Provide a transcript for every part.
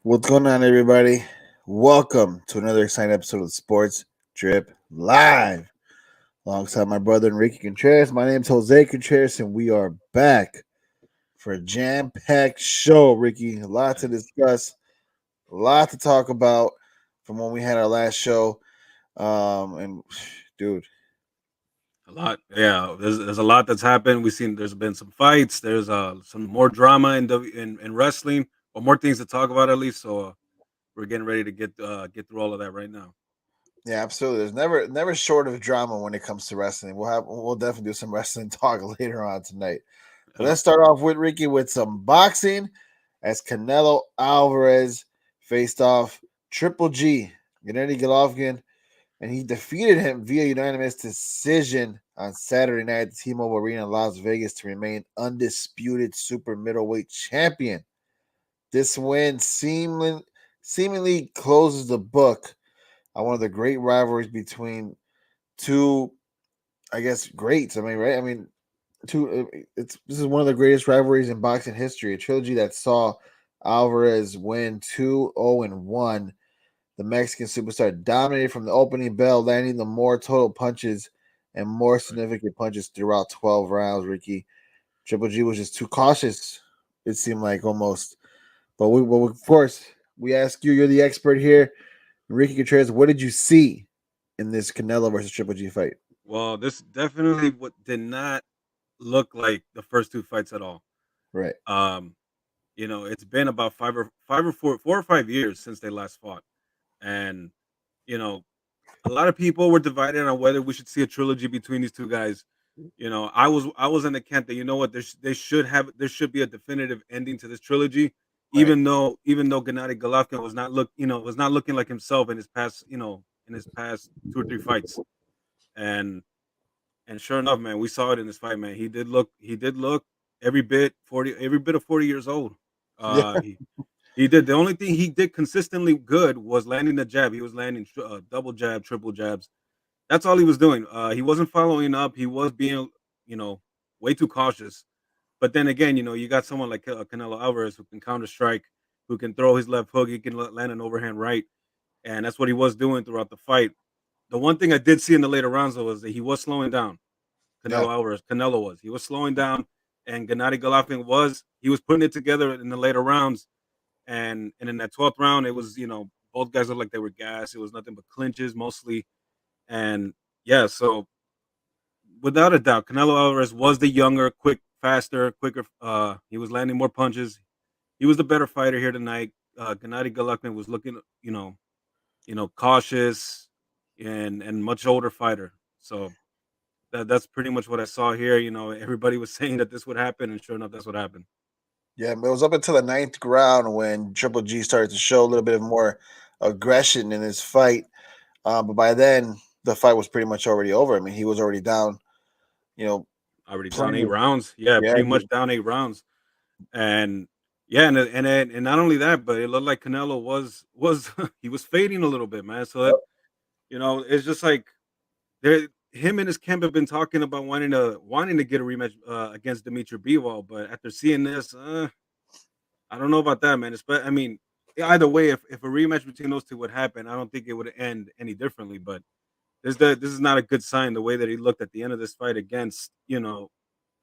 What's going on, everybody? Welcome to another exciting episode of Sports Drip Live. Alongside my brother Enrique Contreras, my name is Jose Contreras, and we are back for a jam-packed show. Ricky, a lot to discuss, a lot to talk about from when we had our last show. And dude, A lot, yeah. There's a lot that's happened. We've seen there's been some fights. There's some more drama in wrestling, or more things to talk about at least. So we're getting ready to get through all of that right now. yeah, absolutely. There's never short of drama when it comes to wrestling. We'll definitely do some wrestling talk later on tonight. But Yeah. let's start off with Ricky with some boxing as Canelo Alvarez faced off Triple G, Gennady Golovkin, and he defeated him via unanimous decision on Saturday night at the T-Mobile Arena in Las Vegas to remain undisputed super middleweight champion. This win seemingly closes the book on one of the great rivalries between two, I guess, greats. I mean, right? I mean, this is one of the greatest rivalries in boxing history. A trilogy that saw Alvarez win 2-0-1. The Mexican superstar dominated from the opening bell, landing the more total punches and more Right. significant punches throughout 12 rounds. Ricky, Triple G was just too cautious. It seemed like almost. But of course, we ask you. You're the expert here, Ricky Contreras. What did you see in this Canelo versus Triple G fight? Well, this definitely what did not look like the first two fights at all. Right. Um, it's been about 4 or 5 years since they last fought, and you know, a lot of people were divided on whether we should see a trilogy between these two guys. I was in the camp that there should be a definitive ending to this trilogy, Right. even though Gennady Golovkin was not looking like himself in his past 2 or 3 fights, and sure enough, man, we saw it in this fight, man. He did look every bit of 40 years old. Yeah. He did. The only thing he did consistently good was landing the jab. He was landing double jab, triple jabs. That's all he was doing. He wasn't following up. He was being, you know, way too cautious. But then again, you got someone like Canelo Alvarez who can counter strike, who can throw his left hook, he can land an overhand right, and that's what he was doing throughout the fight. The one thing I did see in the later rounds though was that he was slowing down. Yeah. Canelo was. He was slowing down, and Gennady Golovkin he was putting it together in the later rounds, and in that 12th round, it was both guys looked like they were gassed. It was nothing but clinches mostly, and yeah, so without a doubt, Canelo Alvarez was the younger, faster, quicker. He was landing more punches. He was the better fighter here tonight. Gennady Golovkin was looking, cautious and much older fighter. So that's pretty much what I saw here. Everybody was saying that this would happen, and sure enough, that's what happened. Yeah, it was up until the ninth round when Triple G started to show a little bit of more aggression in his fight. But by then, the fight was pretty much already over. I mean, he was already down. You know, Already down plenty eight of rounds. Yeah, yeah, pretty much down 8 rounds. And yeah, and not only that, but it looked like Canelo was he was fading a little bit, man. So that it's just like there him and his camp have been talking about wanting to get a rematch against Dimitri Bivol, but after seeing this, I don't know about that, man. I mean, either way, if a rematch between those two would happen, I don't think it would end any differently. But this is not a good sign. The way that he looked at the end of this fight against,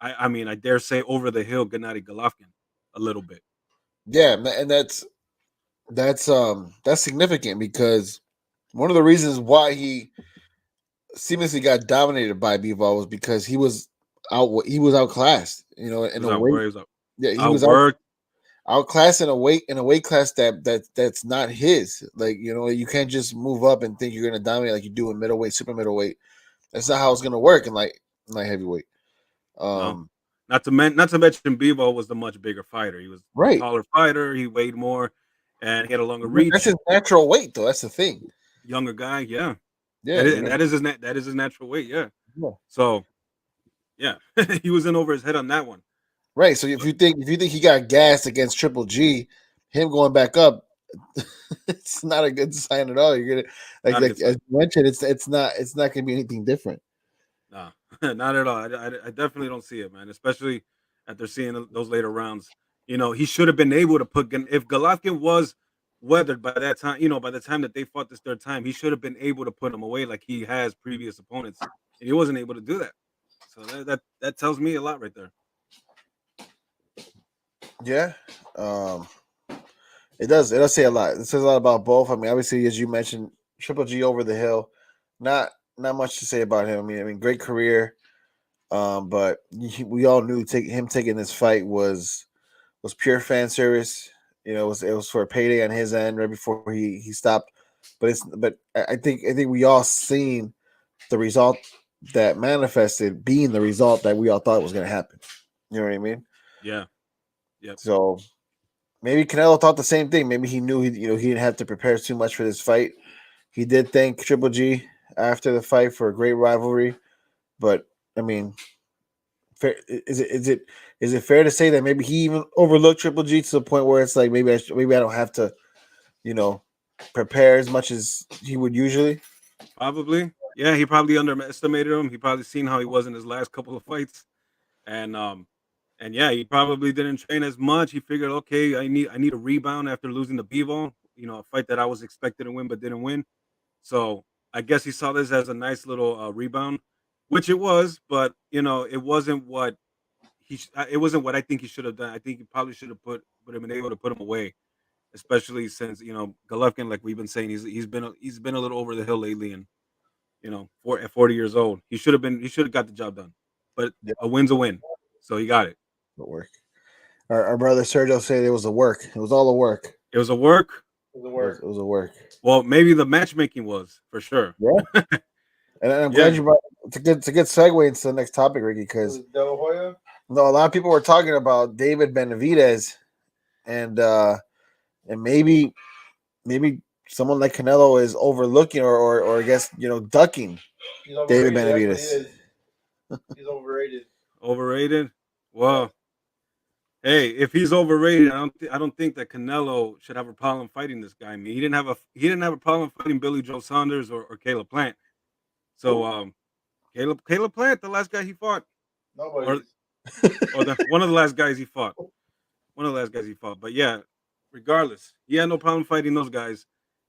I mean, I dare say over the hill, Gennady Golovkin, a little bit. yeah, and that's significant because one of the reasons why he seamlessly got dominated by Bivol was because he was outclassed. You know, He in was a weight. outworked. He was Yeah, he was outworked. outclassed in a weight class that's not his. Like you can't just move up and think you're gonna dominate like you do in middleweight, super middleweight. That's not how it's gonna work in light heavyweight. No, Um, not to mention Bivol was the much bigger fighter. He was a right. taller fighter. He weighed more, and he had a longer That's his reach. natural weight, though. That's the thing. Younger guy, yeah. Yeah, you know. That is his natural weight, yeah. Yeah. So yeah, he was in over his head on that one. Right. So But if you think he got gassed against Triple G, him going back up, it's not a good sign at all. You're gonna not a like good as sign. you mentioned, it's not gonna be anything different. No, not at all. I definitely don't see it, man. Especially after seeing those later rounds. He should have been able to if Golovkin was weathered by that time. You know, by the time that they fought this third time, he should have been able to put him away like he has previous opponents, and he wasn't able to do that. So that tells me a lot right there. Yeah. It does. It does say a lot. It says a lot about both. I mean, obviously, as you mentioned, Triple G over the hill. Not much to say about him. I mean, great career. But we all knew him taking this fight was pure fan service. You know, it was for a payday on his end right before he stopped. But I think we all seen the result that manifested being the result that we all thought was going to happen. You know what I mean? Yeah. Yep. So maybe Canelo thought the same thing. Maybe he knew he didn't have to prepare too much for this fight. He did thank Triple G after the fight for a great rivalry, but I mean, is it fair to say that maybe he even overlooked Triple G to the point where it's like maybe I don't have to, prepare as much as he would usually? Probably. Yeah, he probably underestimated him. He probably seen how he was in his last couple of fights, and yeah, he probably didn't train as much. He figured, okay, I need a rebound after losing the Bivol, a fight that I was expected to win but didn't win. So I guess he saw this as a nice little rebound, which it was, but it wasn't what it wasn't what I think he should have done. I think he probably should have would have been able to put him away, especially since Golovkin, like we've been saying, he's been a little over the hill lately, and at 40 years old, he should have got the job done. But a win's a win, so he got it. It work. Our brother Sergio said it was a work. It was all a work. It was a work. It was a work. Well, maybe the matchmaking was for sure. Yeah. And I'm glad you brought it's a good segue into the next topic, Ricky, because De La Hoya? No, a lot of people were talking about David Benavidez and maybe someone like Canelo is overlooking or I guess ducking David Benavidez. He's overrated. Overrated? Well, hey, if he's overrated, I don't think that Canelo should have a problem fighting this guy. I mean, he didn't have a problem fighting Billy Joe Saunders or Caleb Plant. So Caleb Plant, the last guy he fought. Nobody. One of the last guys he fought. But yeah, regardless, he had no problem fighting those guys.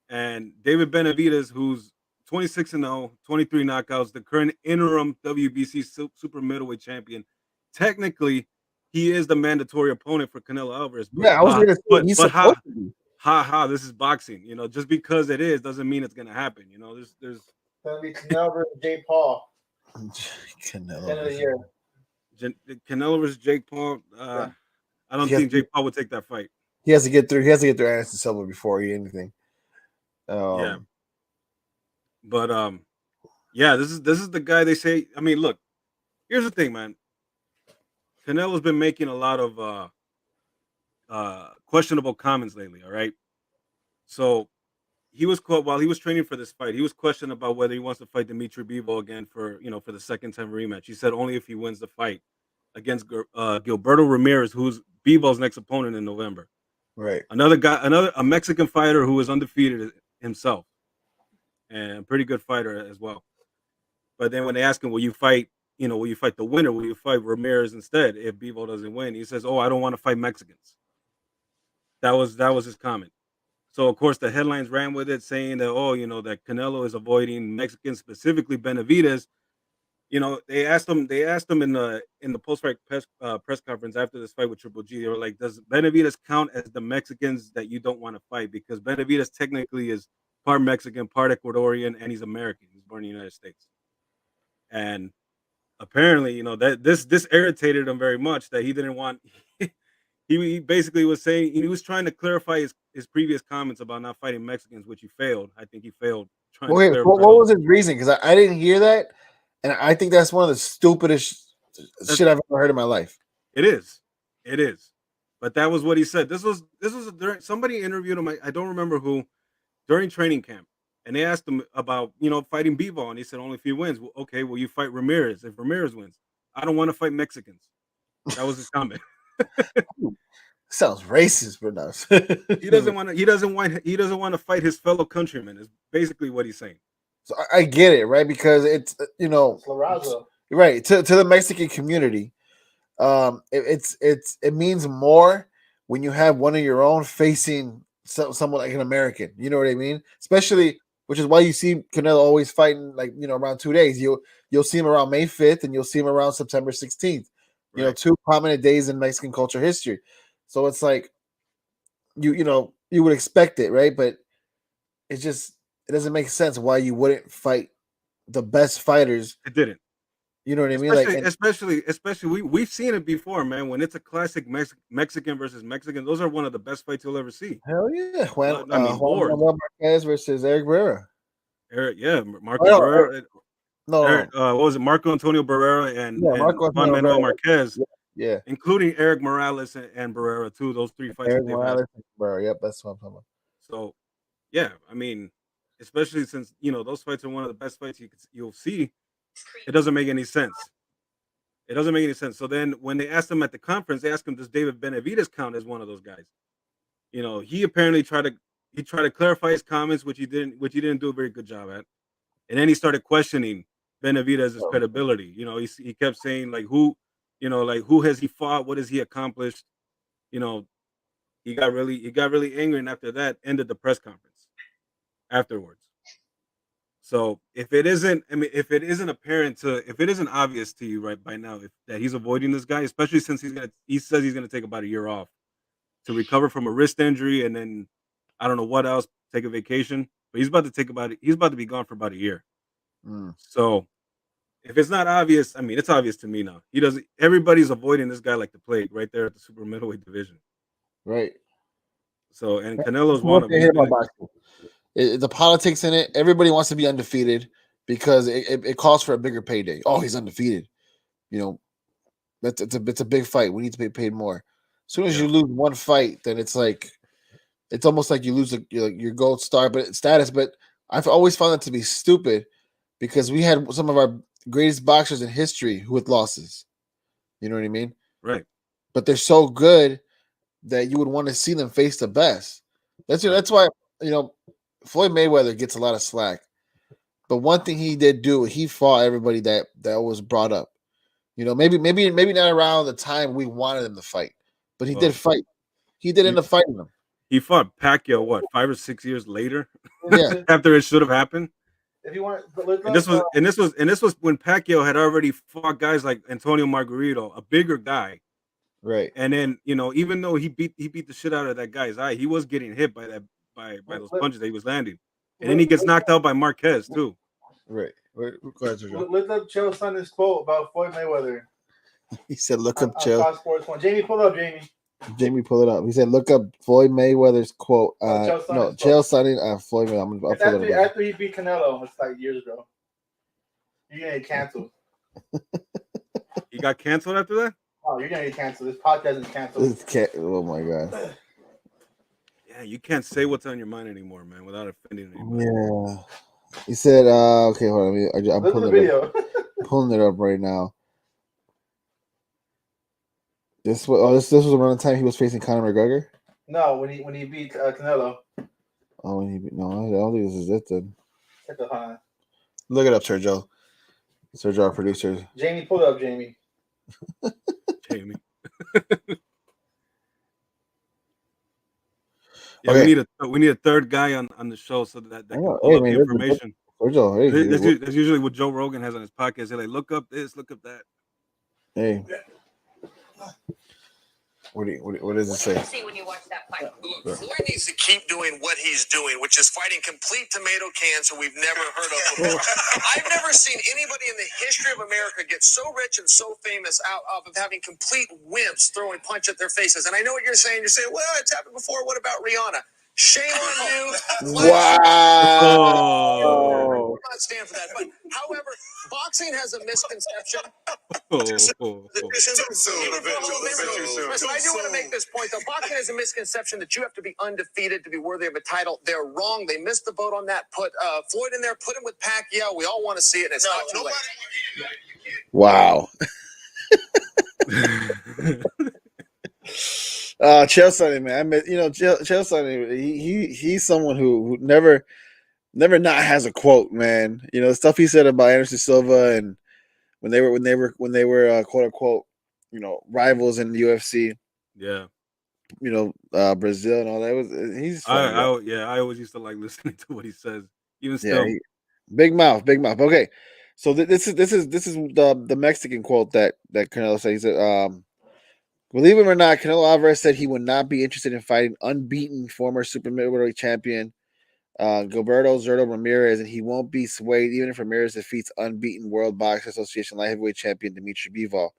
And David Benavidez, who's 26-0, 23 knockouts, the current interim WBC super middleweight champion, technically he is the mandatory opponent for Canelo Alvarez. Yeah, I was going to say he's supposed to be. This is boxing. Just because it is doesn't mean it's going to happen. There's gonna be Canelo versus Jake Paul. Canelo. End of the year. Canelo versus Jake Paul. I don't think Jake Paul would take that fight. He has to get through Anderson Silva before he anything. Yeah. But yeah, this is the guy they say. I mean, look, here's the thing, man. Canelo's been making a lot of questionable comments lately. All right, so he was while he was training for this fight, he was questioned about whether he wants to fight Dimitri Bivol again for the second time rematch. He said only if he wins the fight against Gilberto Ramirez, who's Bivol's next opponent in November. Right. A Mexican fighter who is undefeated himself and a pretty good fighter as well. But then when they ask him, will you fight the winner? Will you fight Ramirez instead if Bivol doesn't win? He says, I don't want to fight Mexicans. That was his comment. So of course the headlines ran with it saying that, that Canelo is avoiding Mexicans, specifically Benavidez. They asked him in the post-fight press conference after this fight with Triple G. They were like, does Benavidez count as the Mexicans that you don't want to fight? Because Benavidez technically is part Mexican, part Ecuadorian, and he's American. He's born in the United States. And apparently, that this irritated him very much that he didn't want. He basically was saying he was trying to clarify his previous comments about not fighting Mexicans, which he failed. I think he failed. What was his reason? Because I didn't hear that, and I think that's one of the stupidest shit I've ever heard in my life. It is, but that was what he said. This was somebody interviewed him. I don't remember who during training camp, and they asked him about fighting Bivol, and he said only if he wins. Well, okay, will you fight Ramirez if Ramirez wins? I don't want to fight Mexicans. That was his comment. Sounds racist, but no. He doesn't want to fight his fellow countrymen. Is basically what he's saying. So I get it, right? Because it's It's La Raza. right to the Mexican community. It means more when you have one of your own facing someone like an American. You know what I mean? Especially, which is why you see Canelo always fighting like around 2 days. You'll see him around May 5th, and you'll see him around September 16th. Right. 2 prominent days in Mexican culture history. So it's like you would expect it, right? But it doesn't make sense why you wouldn't fight the best fighters. It didn't. You know what I mean? Like, Especially we've seen it before, man. When it's a classic Mexican versus Mexican, those are one of the best fights you'll ever see. hell yeah, Juan Lord. Manuel Marquez versus Eric Barrera. Marco Oh, Barrera. No, what was it? Marco Antonio Barrera and Marco Juan Antonio Manuel Barrera. Marquez, yeah, including Eric Morales and Barrera too. Those 3 fights Eric that they've Morales had. and Barrera. Yep, that's what I'm talking about. So, yeah, I mean, especially since those fights are one of the best fights you'll see. It doesn't make any sense. It doesn't make any sense. So then, when they asked him at the conference, they asked him, "Does David Benavidez count as one of those guys?" He apparently tried to clarify his comments, which he didn't do a very good job at. And then he started questioning Benavidez's credibility. He kept saying like who has he fought? What has he accomplished? He got really angry, and after that, ended the press conference afterwards. So if it isn't obvious to you right by now that he's avoiding this guy, especially since he says he's gonna take about a year off to recover from a wrist injury, and then I don't know what else, take a vacation, but he's about to be gone for about a year. So if it's not obvious, I mean, it's obvious to me now. Everybody's avoiding this guy like the plague right there at the super middleweight division. Right. So, and Canelo's one of them. The politics in it. Everybody wants to be undefeated because it calls for a bigger payday. Oh, he's undefeated. It's a big fight. We need to be paid more. As soon as you lose one fight, then it's almost like you lose your gold star status. But I've always found it to be stupid because we had some of our greatest boxers in history with losses. You know what I mean? Right. But they're so good that you would want to see them face the best. That's why Floyd Mayweather gets a lot of slack. But one thing he did do, he fought everybody that was brought up. Maybe not around the time we wanted him to fight, but he did fight. He did end up fighting them. He fought Pacquiao 5 or 6 years later. Yeah, after it should have happened. If you want, and this was when Pacquiao had already fought guys like Antonio Margarito, a bigger guy. Right. And then even though he beat the shit out of that guy's eye, he was getting hit by those punches that he was landing, and then he gets knocked out by Marquez too. Right. Look up Chael Sonnen's quote about Floyd Mayweather. He said, "Look up Chael." Fox Sports 1. Jamie, pull it up, Jamie. Jamie, pull it up. He said, "Look up Floyd Mayweather's quote." Chael Sonnen. Floyd Mayweather. I'll pull it up. After he beat Canelo, it's like years ago. You're gonna get canceled. He got canceled after that? Oh, you're gonna get canceled. This podcast is canceled. Oh my god. Yeah, you can't say what's on your mind anymore, man, without offending anybody. Yeah. He said, "Okay, hold on. I'm pulling it up. Pulling it up right now." This was around the time he was facing Conor McGregor. No, when he beat Canelo. Oh, I don't think this is it then. Look it up, Sergio. Sergio, our producer. Jamie, pull it up, Jamie. Jamie. Yeah, okay. we need a third guy on the show so that can pull up the information. Sergio, that's usually what Joe Rogan has on his podcast. They're like, look up this, look up that. Hey. What does it say? See when you watch that fight. Look, Floyd needs to keep doing what he's doing, which is fighting complete tomato cancer we've never heard of before. I've never seen anybody in the history of America get so rich and so famous out of having complete wimps throwing punch at their faces. And I know what you're saying. You're saying, well, it's happened before. What about Rihanna? Shame on you. Wow. I will not stand for that. But however, boxing has a misconception. Listen, I do want to make this point, though. Boxing has a misconception that you have to be undefeated to be worthy of a title. They're wrong. They missed the boat on that. Put Floyd in there, put him with Pacquiao. We all want to see it, and it's not too late. Wow. Chael Sonnen, man. Chael Sonnen, he's someone who never not has a quote, man. The stuff he said about Anderson Silva and when they were quote unquote, rivals in the UFC. Yeah. Brazil and all that. He's funny. Guy. I always used to like listening to what he says. Even Yeah, still, big mouth, big mouth. Okay, so this is the Mexican quote that Canelo said. He said, "Believe it or not, Canelo Alvarez said he would not be interested in fighting unbeaten former super middleweight champion Gilberto Zurdo Ramirez, and he won't be swayed even if Ramirez defeats unbeaten World Boxing Association light heavyweight champion Dimitri Bivol,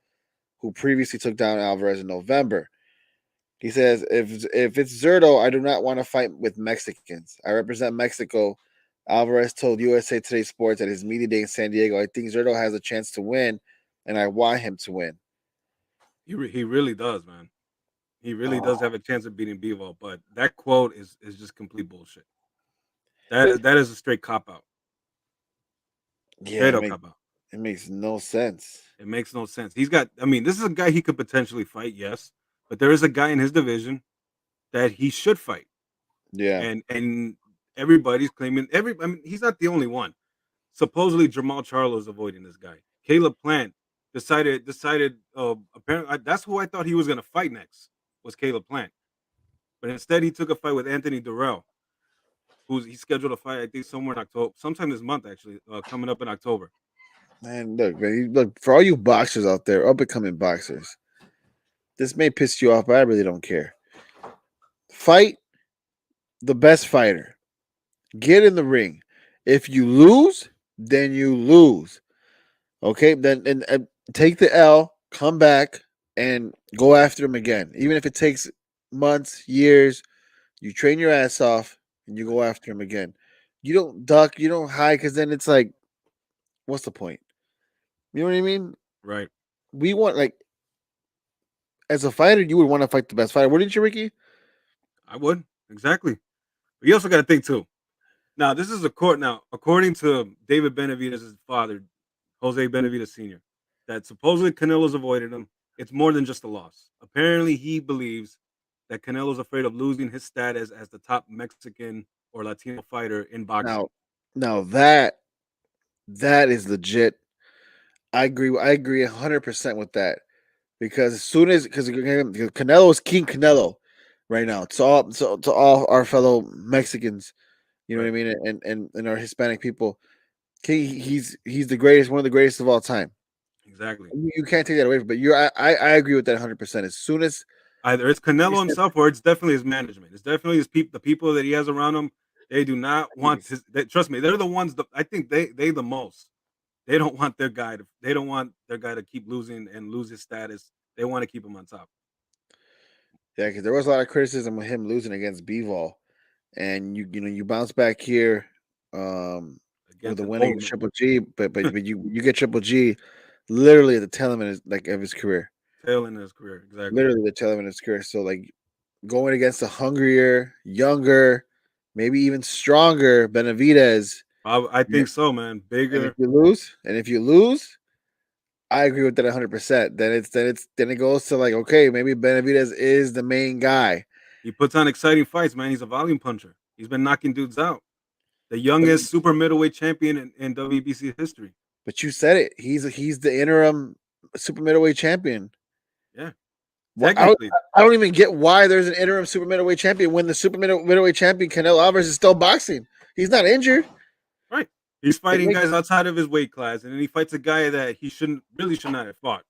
who previously took down Alvarez in November." He says, if it's Zurdo, I do not want to fight with Mexicans. I represent Mexico. Alvarez told USA Today Sports at his media day in San Diego, I think Zurdo has a chance to win, and I want him to win. he really does, man. He really does have a chance of beating Bivol, but that quote is just complete bullshit. That is a straight cop out. Yeah, it makes no sense. It makes no sense. He's got. I mean, this is a guy he could potentially fight, yes, but there is a guy in his division that he should fight. Yeah, and everybody's claiming I mean, he's not the only one. Supposedly, Jamal Charlo is avoiding this guy. Caleb Plant decided. Apparently, that's who I thought he was going to fight next was Caleb Plant, but instead he took a fight with Anthony Durrell, he's scheduled to fight. I think somewhere in October, sometime this month, actually, coming up in October. Man, look for all you boxers out there, up and coming boxers. This may piss you off, but I really don't care. Fight the best fighter. Get in the ring. If you lose, then you lose. Okay, then and take the L, come back, and go after him again. Even if it takes months, years, you train your ass off and you go after him again. You don't duck, you don't hide, because then it's like, what's the point? You know what I mean? Right. We want, like, as a fighter, you would want to fight the best fighter. Wouldn't you, Ricky? I would, exactly. But you also got to think too. Now, this is according to David Benavidez' father, Jose Benavidez Sr., that supposedly Canelo's avoided him. It's more than just a loss. Apparently, he believes that Canelo's afraid of losing his status as the top Mexican or Latino fighter in boxing. Now that is legit. I agree 100% with that. Because as soon as Canelo is King Canelo right now, to all our fellow Mexicans, you know what I mean, and our Hispanic people, he's the greatest, one of the greatest of all time. Exactly. You can't take that away from. But I agree with that 100%. As soon as either it's Canelo himself or it's definitely his management. It's definitely the people that he has around him. They do not want his. Trust me, they're the ones that I think they the most. They don't want their guy to keep losing and lose his status. They want to keep him on top. Yeah, because there was a lot of criticism of him losing against Bivol, and you bounce back here with the winning Triple G, but you get Triple G literally at the tail end of his career. Tail end of his career, exactly. Literally the tail end of his career. So like going against a hungrier, younger, maybe even stronger Benavidez. I think so, man. Bigger. And if you lose, I agree with that 100%. Then it goes to like, okay, maybe Benavidez is the main guy. He puts on exciting fights, man. He's a volume puncher. He's been knocking dudes out. The youngest super middleweight champion in WBC history. But you said it. He's the interim super middleweight champion. Yeah. I don't even get why there's an interim super middleweight champion when the super middleweight champion Canelo Alvarez is still boxing. He's not injured. Right. He's fighting guys outside of his weight class, and then he fights a guy that he should not have fought.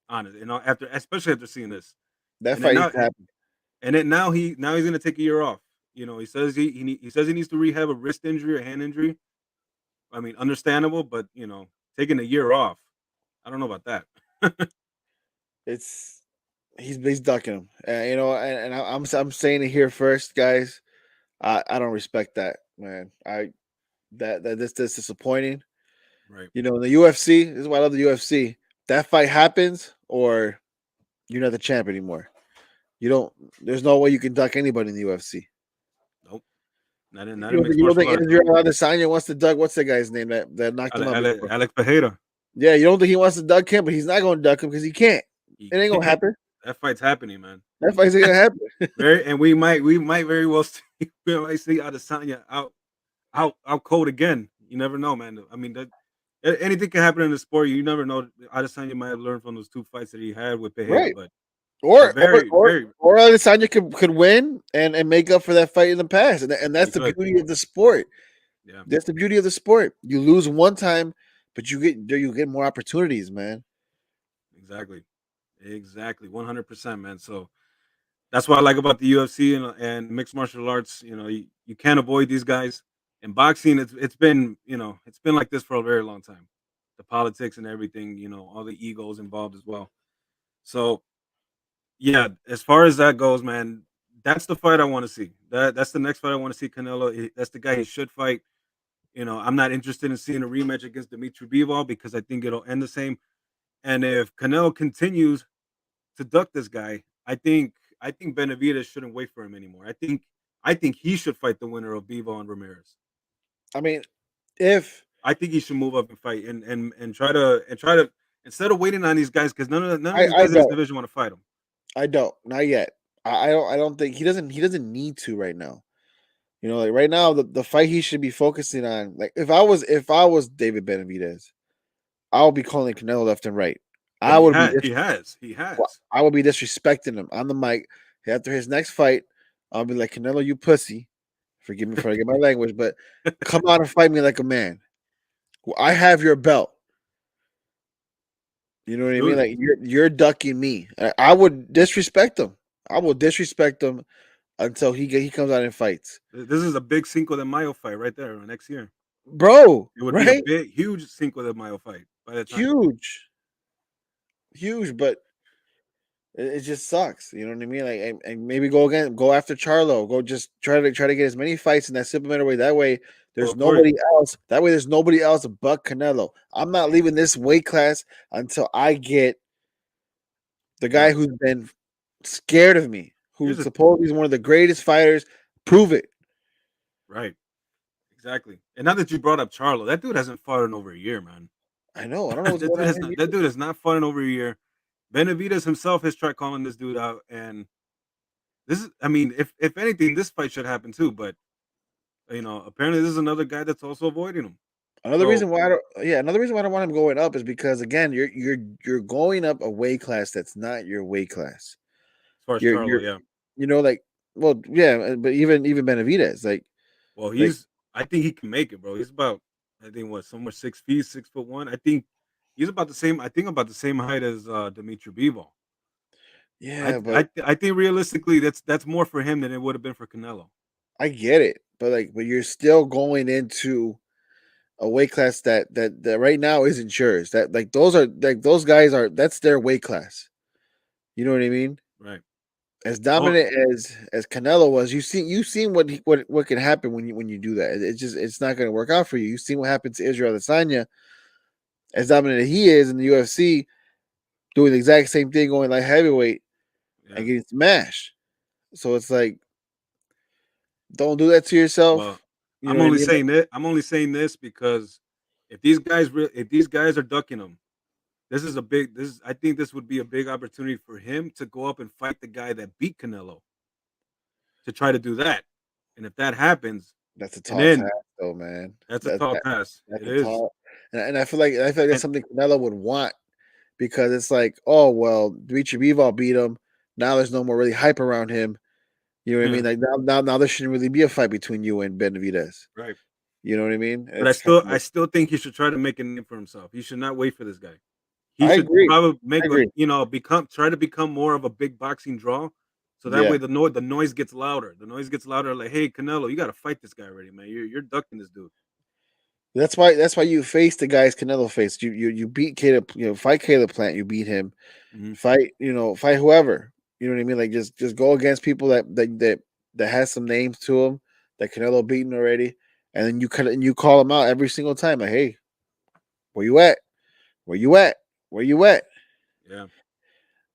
Honestly, especially after seeing this. That fight happened. And then now he's going to take a year off. You know, he says he says he needs to rehab a wrist injury or hand injury. I mean, understandable, but taking a year off, I don't know about that. He's ducking him, and I'm saying it here first, guys. I don't respect that, man. That's disappointing. Right. The UFC, this is why I love the UFC. That fight happens, or you're not the champ anymore. There's no way you can duck anybody in the UFC. Nope. Not you don't think Israel Adesanya wants to duck? What's the guy's name that knocked him out? Alex Pereira. Yeah, you don't think he wants to duck him, but he's not going to duck him because he can't. It ain't gonna happen. That fight's happening, man. That fight's gonna happen. And we might very well see Adesanya out cold again. You never know, man. I mean, anything can happen in the sport. You never know. Adesanya might have learned from those two fights that he had with Pereira, right. But Or very, very. or Adesanya could win and make up for that fight in the past, and that's He the could. beauty of the sport. Yeah, That's the beauty of the sport. You lose one time, but you get more opportunities, man. exactly, 100%, man. So that's what I like about the UFC and mixed martial arts. You know, you can't avoid these guys. In boxing, it's been it's been like this for a very long time. The politics and everything, all the egos involved as well. So yeah, as far as that goes, man, that's the fight I want to see. That's the next fight I want to see. Canelo. That's the guy he should fight. I'm not interested in seeing a rematch against Dimitri Bivol because I think it'll end the same. And if Canelo continues to duck this guy, I think Benavidez shouldn't wait for him anymore. I think he should fight the winner of Bivol and Ramirez. I mean, if I think he should move up and fight and try to instead of waiting on these guys because none of these I guys in this don't. division want to fight him. I don't, not yet. I don't think he doesn't need to right now. Like right now, the fight he should be focusing on. Like if I was David Benavidez, I would be calling Canelo left and right. But I would be he has. I would be disrespecting him on the mic after his next fight. I'll be like, Canelo, you pussy. Forgive me for my language, but come out and fight me like a man. I have your belt. You know what I mean? Dude. Like you're ducking me. I would disrespect him. I will disrespect him until he comes out and fights, This is a big Cinco de Mayo fight right there next year. bro. It would Right? be a huge Cinco de Mayo fight by the time. Huge, but it just sucks. You know what I mean? Like, and maybe go after Charlo. Go just try to get as many fights in that supplementary way. That way, there's nobody else. That way, there's nobody else but Canelo. I'm not leaving this weight class until I get the guy who's been scared of me, who's supposedly one of the greatest fighters. Prove it. Right. Exactly. And now that you brought up Charlo, that dude hasn't fought in over a year, man. I know. I don't know what's going on. That dude has not fought in over a year. Benavidez himself has tried calling this dude out, and this is, I mean, if anything, this fight should happen too. But apparently, this is another guy that's also avoiding him. Another reason why I don't want him going up is because again, you're going up a weight class that's not your weight class. As far as Charlo, yeah. Like, well, yeah, but even Benavidez, like, well, I think he can make it, bro. He's about, I think, somewhere 6 feet, 6'1". I think he's about the same. I think about the same height as Dimitri Bivol. Yeah, but I think realistically, that's more for him than it would have been for Canelo. I get it, but you're still going into a weight class that right now isn't yours. That those guys that's their weight class. You know what I mean? Right. As dominant as Canelo was, you've seen what can happen when you do that. It's not going to work out for you. You've seen what happened to Israel Adesanya. As dominant as he is in the UFC, doing the exact same thing, going like heavyweight and getting smashed. So it's like, don't do that to yourself. Well, I'm only saying this because if these guys are ducking him, I think this would be a big opportunity for him to go up and fight the guy that beat Canelo. To try to do that, and if that happens, that's a tall task, though, man. That's a tall task. It is, and I feel like that's something Canelo would want because it's like, oh well, Dimitri Bivol beat him. Now there's no more really hype around him. You know what I mean? Like now there shouldn't really be a fight between you and Benavidez. Right. You know what I mean? But I still think he should try to make a name for himself. He should not wait for this guy. He should probably try to become more of a big boxing draw. So that way the noise gets louder. The noise gets louder. Like, hey, Canelo, you got to fight this guy already, man. You're ducking this dude. That's why you face the guys Canelo faced. You beat Caleb. Fight Caleb Plant. You beat him. Mm-hmm. Fight whoever. You know what I mean? Like just go against people that has some names to them that Canelo beaten already, and then you call them out every single time. Like, hey, where you at? Where you at? Where you at? Yeah.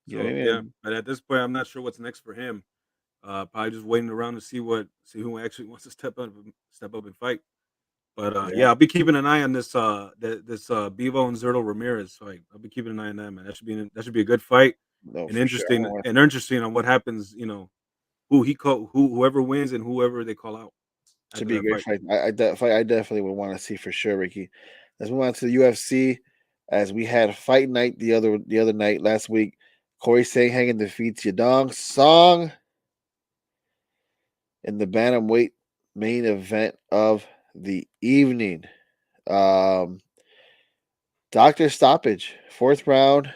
So, yeah. But at this point, I'm not sure what's next for him. Probably just waiting around to see who actually wants to step up and fight. But I'll be keeping an eye on this Bivol and Zurdo Ramirez fight. I'll be keeping an eye on that, man. That should be a good fight. And interesting on what happens. Whoever wins and whoever they call out. Should be a great fight. I definitely would want to see for sure, Ricky. Let's move on to the UFC as we had fight night the other night last week. Corey Sandhagen defeats Yadong Song in the bantamweight main event of the evening. Doctor stoppage, 4th round.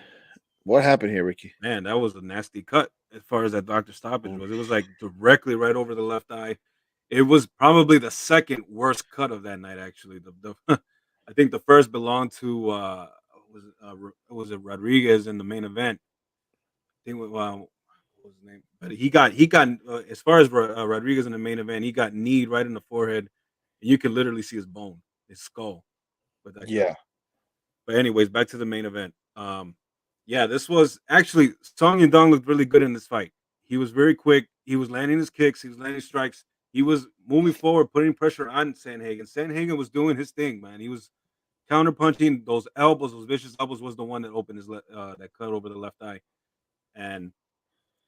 What happened here, Ricky? Man, that was a nasty cut as far as that doctor stoppage was. It was like directly right over the left eye. It was probably the second worst cut of that night. Actually, the I think the first belonged to was it Rodriguez in the main event. I think what was his name? But he got as far as Rodriguez in the main event, he got kneed right in the forehead, and you could literally see his bone, his skull. With that cut. Yeah. But anyways, back to the main event. Yeah, this was actually Song Yadong looked really good in this fight. He was very quick. He was landing his kicks. He was landing strikes. He was moving forward, putting pressure on Sandhagen. Sandhagen was doing his thing, man. He was counterpunching. Those elbows, those vicious elbows, was the one that opened his that cut over the left eye. And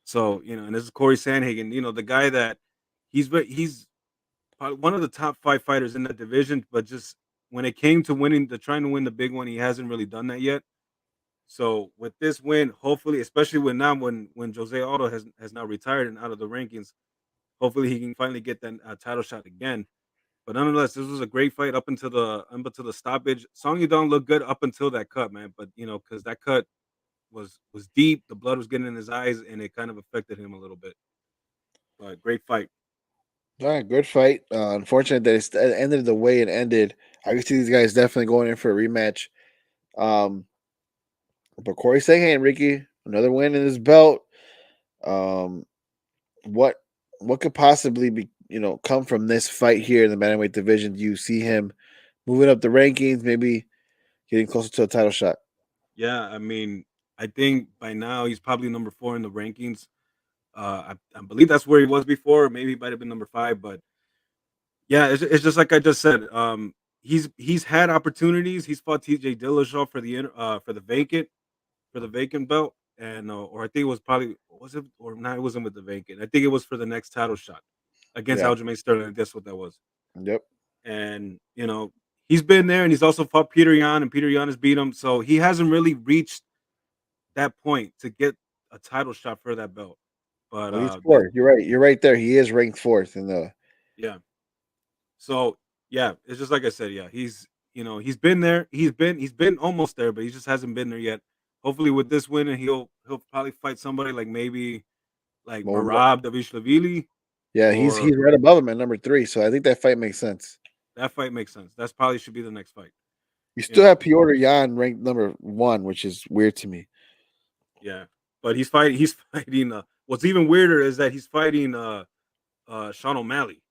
so, and this is Corey Sandhagen. The guy that he's probably one of the top 5 fighters in that division, but just when it came to trying to win the big one, he hasn't really done that yet. So with this win, hopefully, especially when Jose Aldo has now retired and out of the rankings, hopefully he can finally get that title shot again. But nonetheless, this was a great fight up until the stoppage. Song Yadong looked good up until that cut, man. But because that cut was deep, the blood was getting in his eyes, and it kind of affected him a little bit. But great fight. All right, good fight. Unfortunate that it ended the way it ended. I can see these guys definitely going in for a rematch. But Corey Sandhagen, Ricky, another win in his belt. What could possibly be come from this fight here in the bantamweight division? Do you see him moving up the rankings, maybe getting closer to a title shot? Yeah, I mean, I think by now he's probably number 4 in the rankings. I believe that's where he was before. Maybe he might have been number 5, but yeah, it's just like I just said. He's had opportunities. He's fought TJ Dillashaw for the vacant belt, and or I think it was it wasn't with the vacant. I think it was for the next title shot against Aljamain Sterling. That's what that was. Yep. And he's been there, and he's also fought Peter Yan, and Peter Yan has beat him. So he hasn't really reached that point to get a title shot for that belt. But he's 4th. You're right. You're right there. He is ranked 4th in the. Yeah. So yeah, it's just like I said. Yeah, he's been there. He's been almost there, but he just hasn't been there yet. Hopefully, with this win, and he'll probably fight somebody like maybe like Merab Dvalishvili. Yeah, he's right above him at number 3. So I think that fight makes sense. That fight makes sense. That's probably should be the next fight. You still have Petr Yan ranked number 1, which is weird to me. Yeah, but he's fighting. What's even weirder is that he's fighting Sean O'Malley.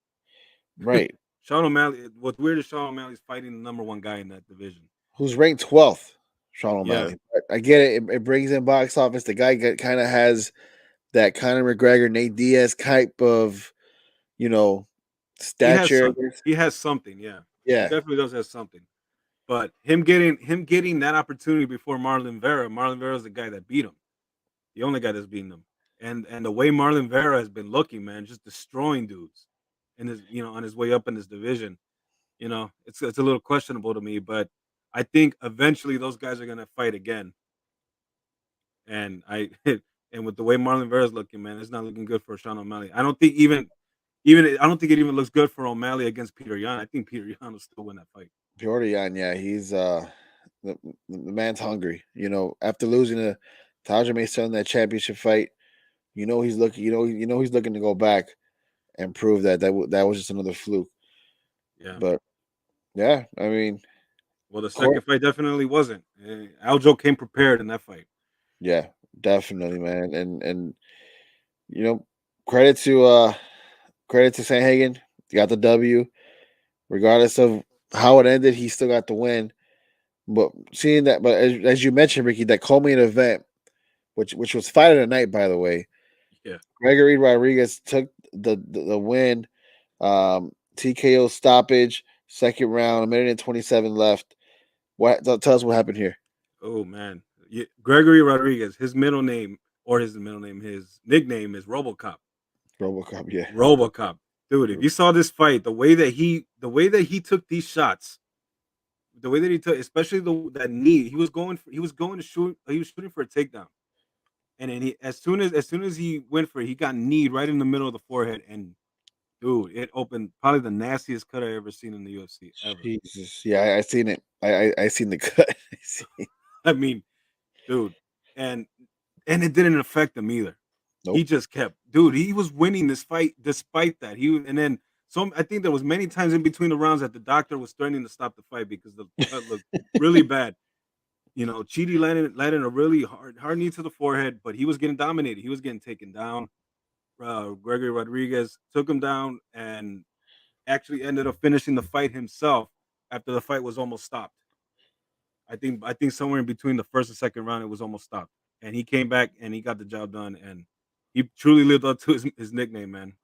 Right. Sean O'Malley. What's weird is Sean O'Malley's fighting the number 1 guy in that division, who's ranked 12th. Sean O'Malley. Yeah. I get it. It brings in box office. The guy kind of has that Conor McGregor, Nate Diaz type of, stature. He has something. Yeah. Yeah. He definitely does have something. But him getting that opportunity before Marlon Vera is the guy that beat him. The only guy that's beaten him. And the way Marlon Vera has been looking, man, just destroying dudes in his, on his way up in this division. It's a little questionable to me, but I think eventually those guys are gonna fight again. And and with the way Marlon Vera is looking, man, it's not looking good for Sean O'Malley. I don't think I don't think it even looks good for O'Malley against Peter Yan. I think Peter Yan will still win that fight. Petr Yan, yeah, he's the man's hungry. After losing to Aljamain Sterling in that championship fight, he's looking. He's looking to go back and prove that was just another fluke. Yeah, but yeah, I mean, well, the second fight definitely wasn't. Aljo came prepared in that fight. Yeah, definitely, man, and credit to Sandhagen. He got the W, regardless of how it ended. He still got the win. But seeing that, as you mentioned, Ricky, that co-main event, which was fight of the night, by the way. Yeah, Gregory Rodriguez took the win. TKO stoppage, second round, 1:27 left. Tell us what happened here. Oh man, Gregory Rodriguez. His nickname is RoboCop. RoboCop, yeah. RoboCop, dude. If you saw this fight, the way that he took these shots, the way that he took, especially that knee, he was shooting for a takedown, and then as soon as he went for it, he got kneed right in the middle of the forehead, and dude, it opened probably the nastiest cut I ever seen in the UFC ever. Jesus. Yeah, I seen it. I seen the cut. I see. I mean, dude, and it didn't affect him either. He Nope. just kept, dude. He was winning this fight despite that. And then some. I think there was many times in between the rounds that the doctor was threatening to stop the fight because the cut looked really bad. You know, Chidi landed a really hard knee to the forehead, but he was getting dominated. He was getting taken down. Gregory Rodriguez took him down and actually ended up finishing the fight himself after the fight was almost stopped. I think somewhere in between the first and second round, it was almost stopped, and he came back and he got the job done, and he truly lived up to his nickname, man.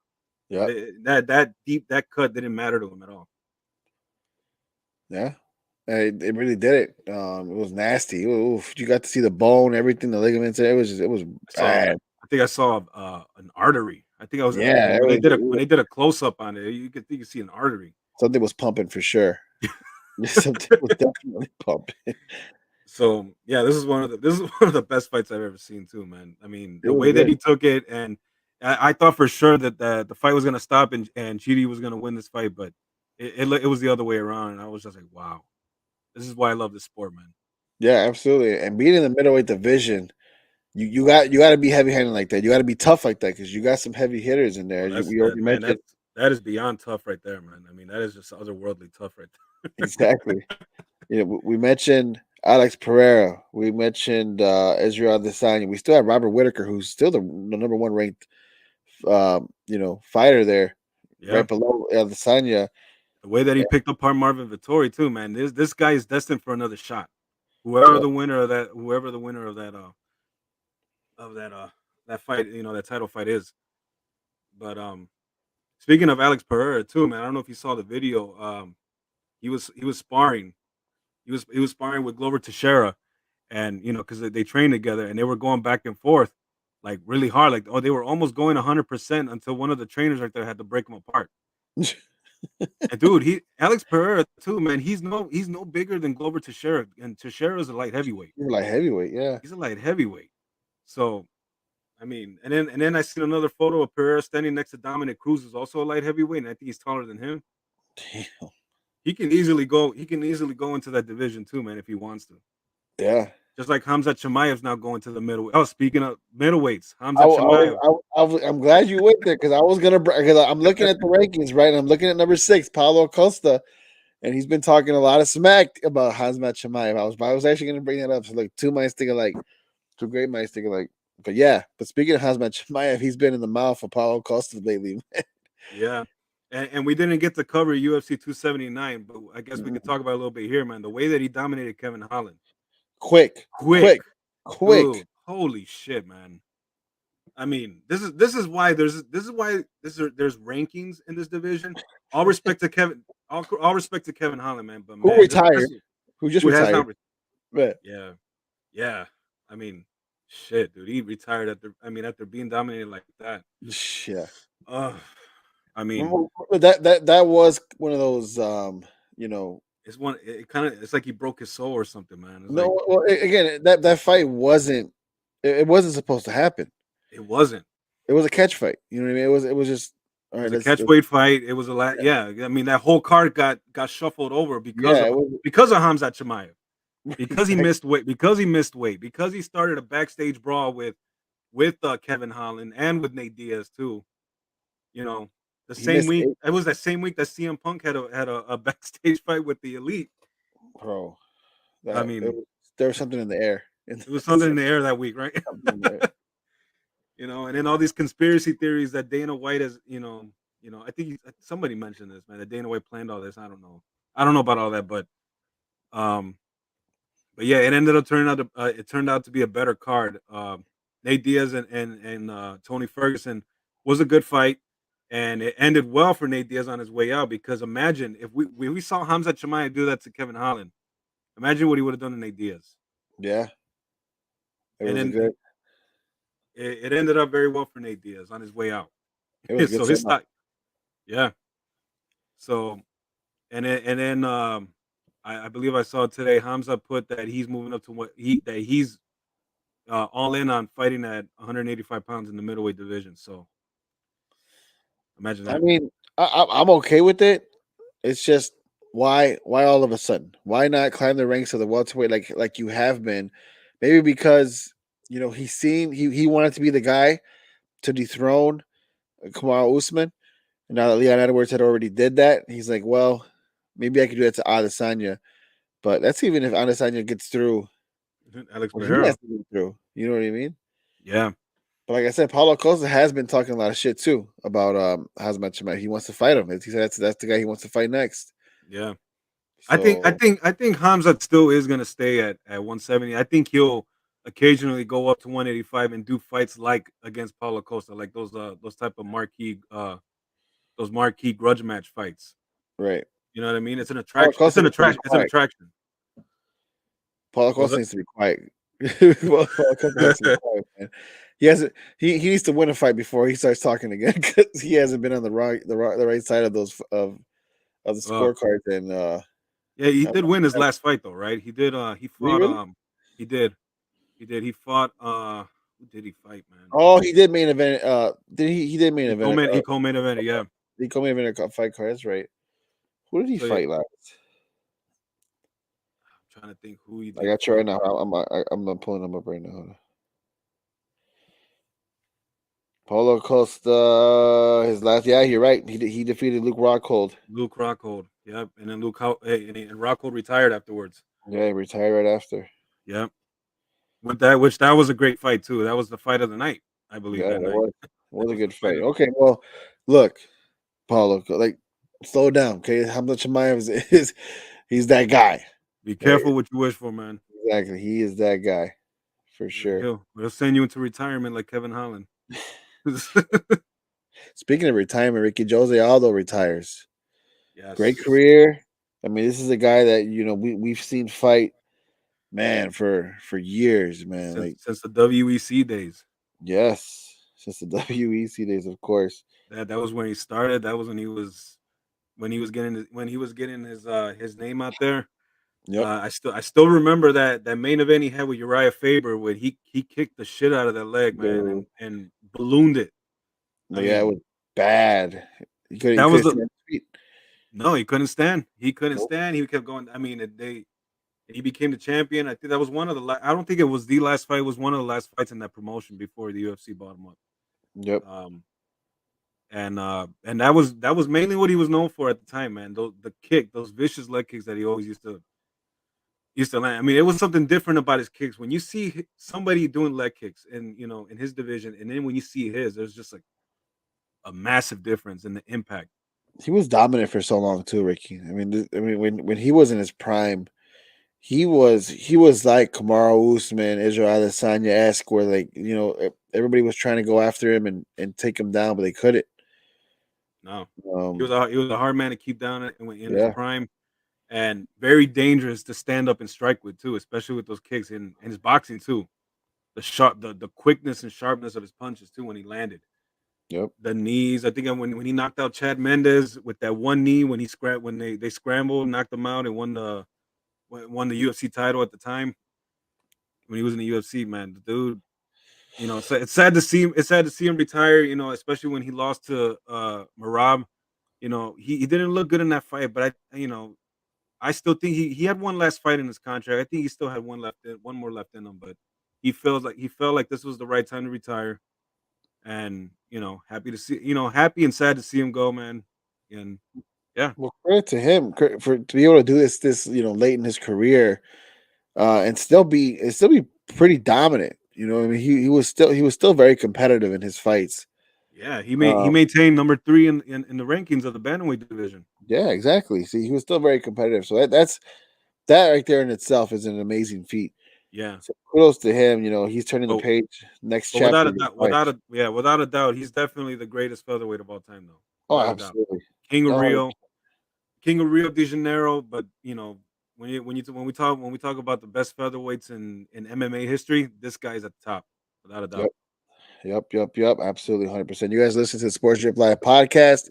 Yeah. That cut didn't matter to him at all. Yeah. It really did it. It was nasty. Oof. You got to see the bone, everything, the ligaments. It was bad. I think I saw an artery. I think I was Yeah, when they did a close up on it. You could see an artery. Something was pumping for sure. Something was definitely pumping. So yeah, this is one of the best fights I've ever seen too, man. I mean, the It was way that good. he took it, and I thought for sure that the fight was gonna stop and Chidi was gonna win this fight, but it was the other way around, and I was just like, wow, this is why I love this sport, man. Yeah, absolutely. And being in the middleweight division, you got to be heavy handed like that. You got to be tough like that because you got some heavy hitters in there. Well, We already mentioned that is beyond tough right there, man. I mean, that is just otherworldly tough right there. exactly. You know, we mentioned Alex Pereira. We mentioned Israel Adesanya. We still have Robert Whitaker, who's still the number one ranked, fighter there, Yeah, right below Adesanya. the way that he picked apart Marvin Vettori too, man. This guy is destined for another shot. Whoever the winner of that that fight, that title fight is. But speaking of Alex Pereira too, man, I don't know if you saw the video. He was sparring. He was sparring with Glover Teixeira, and because they trained together and they were going back and forth like really hard. Like, they were almost going 100% until one of the trainers right there had to break them apart. And dude, Alex Pereira too, man. He's no bigger than Glover Teixeira, and Teixeira is a light heavyweight. You're like heavyweight, yeah. He's a light heavyweight. So, I mean, and then I seen another photo of Pereira standing next to Dominic Cruz, who's also a light heavyweight, and I think he's taller than him. Damn. He can easily go into that division too, man, if he wants to. Yeah. Just like Khamzat Chimaev's now going to the middle. Oh, speaking of middleweights, Khamzat Chimaev. I'm glad you went there because I was gonna because I'm looking at the rankings, right? And I'm looking at number 6, Paulo Costa, and he's been talking a lot of smack about Khamzat Chimaev. I was actually gonna bring that up. So like two great minds thinking like, but yeah. But speaking of Khamzat Chimaev, he's been in the mouth of Paulo Costa lately. Yeah. And we didn't get to cover UFC 279, but I guess we could talk about it a little bit here, man. The way that he dominated Kevin Holland. Quick. Dude, holy shit, man. I mean, this is why there's rankings in this division. All respect to Kevin Holland, man. But Who man, retired? Who just retired? Yeah. I mean, shit, dude. He retired after being dominated like that. Yeah. I mean, that was one of those it's like he broke his soul or something, man. Again, that fight wasn't supposed to happen. It wasn't. It was a catch fight. You know what I mean? It was just all right. It was a catch weight fight. It was a lot. Yeah. I mean, that whole card got shuffled over because of Khamzat Chimaev. Because he missed weight. Because he started a backstage brawl with Kevin Holland and with Nate Diaz too. The same week. It was that same week that CM Punk had a backstage fight with the Elite. Bro, there was something in the air. It was something in the air that week, right? And then all these conspiracy theories that Dana White has, I think somebody mentioned this, man, that Dana White planned all this. I don't know about all that, but yeah, it ended up turned out to be a better card. Nate Diaz and Tony Ferguson was a good fight, and it ended well for Nate Diaz on his way out. Because imagine if we saw Khamzat Chimaev do that to Kevin Holland, imagine what he would have done to Nate Diaz. Yeah, it ended up very well for Nate Diaz on his way out. It was so his stock, yeah. So, and then I believe I saw today Khamzat put that he's moving up to all in on fighting at 185 pounds in the middleweight division. So imagine that. I mean, I'm okay with it. It's just why all of a sudden? Why not climb the ranks of the welterweight like you have been? Maybe because he wanted to be the guy to dethrone Kamaru Usman. And now that Leon Edwards had already did that, he's like, well, maybe I could do that to Adesanya. But that's even if Adesanya gets through. Alex Well, he Pereira. has to get through. You know what I mean? Yeah. But like I said, Paulo Costa has been talking a lot of shit too about Khamzat Chimaev. He wants to fight him. He said that's the guy he wants to fight next. Yeah. So, I think Khamzat still is going to stay at 170. I think he'll occasionally go up to 185 and do fights like against Paulo Costa, like those type of marquee grudge match fights. right. You know what I mean? It's an Paulo attraction. It's Costa an needs to be attraction. It's an quiet. attraction. Paulo Costa needs to be quiet. Paulo Costa has to be quiet, man. He needs to win a fight before he starts talking again because he hasn't been on the right side of those of the scorecards. And yeah, he did win his last fight though, right? He did. He fought. really? He did. He fought. Who did he fight, man? Oh, he did main event. Did he? He did main event. He co-main evented. Yeah. He co-main event a fight card. That's right. Who did he So, fight last? I'm trying to think who he did. I got you right now. I'm pulling him up right now. Hold on. Paulo Costa, his last. Yeah, you're right. He defeated Luke Rockhold. Luke Rockhold. Yep. And then and Rockhold retired afterwards. Yeah, he retired right after. Yep. With that was a great fight too. That was the fight of the night, I believe. Yeah, that night. it was a good fight. Okay, well, look, Paulo, like, slow down, okay? Khamzat Chimaev is he's that guy. Be careful what you wish for, man. Exactly, he is that guy for sure. He'll send you into retirement like Kevin Holland. Speaking of retirement, Ricky Jose Aldo retires. Yes. Great career. I mean, this is a guy that we've seen fight, man, for years, man. Since the WEC days. Yes, since the WEC days, of course. That was when he started. That was when he was getting his name out there. Yep. I still remember that main event he had with Uriah Faber when he kicked the shit out of that leg, man, and ballooned it. It was bad. He couldn't No, he couldn't stand. He couldn't stand. He kept going. I mean, he became the champion. I think that was one of the. I don't think it was the last fight. It was one of the last fights in that promotion before the UFC bought him up. Yep. And that was mainly what he was known for at the time, man. Those vicious leg kicks that he always used to land. I mean, it was something different about his kicks. When you see somebody doing leg kicks in his division, and then when you see his, there's just like a massive difference in the impact. He was dominant for so long too, Ricky. I mean, when he was in his prime, he was like Kamaru Usman, Israel Adesanya-esque, where everybody was trying to go after him and take him down, but they couldn't. No, he was a hard man to keep down in his prime, and very dangerous to stand up and strike with too, especially with those kicks in his boxing too. The quickness and sharpness of his punches too when he landed. Yep. The knees. I think when he knocked out Chad Mendes with that one knee when they scrambled, knocked him out, and won the UFC title at the time when he was in the UFC. Man, the dude. It's sad to see him. It's sad to see him retire. Especially when he lost to Merab. He didn't look good in that fight, but I still think he had one last fight in his contract. I think he still had one more left in him, but he felt like this was the right time to retire. And happy and sad to see him go, man. And yeah, well, credit to him to be able to do this late in his career, and still be pretty dominant. I mean, he was still very competitive in his fights. Yeah, he maintained number 3 in the rankings of the bantamweight division. Yeah, exactly. See, he was still very competitive. So that right there in itself is an amazing feat. Yeah. So kudos to him. He's turning the page. Next chapter. Without a doubt, he's definitely the greatest featherweight of all time, though. Oh, absolutely. King of Rio de Janeiro. But when we talk about the best featherweights in MMA history, this guy's at the top, without a doubt. Yep. Absolutely, 100%. You guys listen to the Sports Drip Live podcast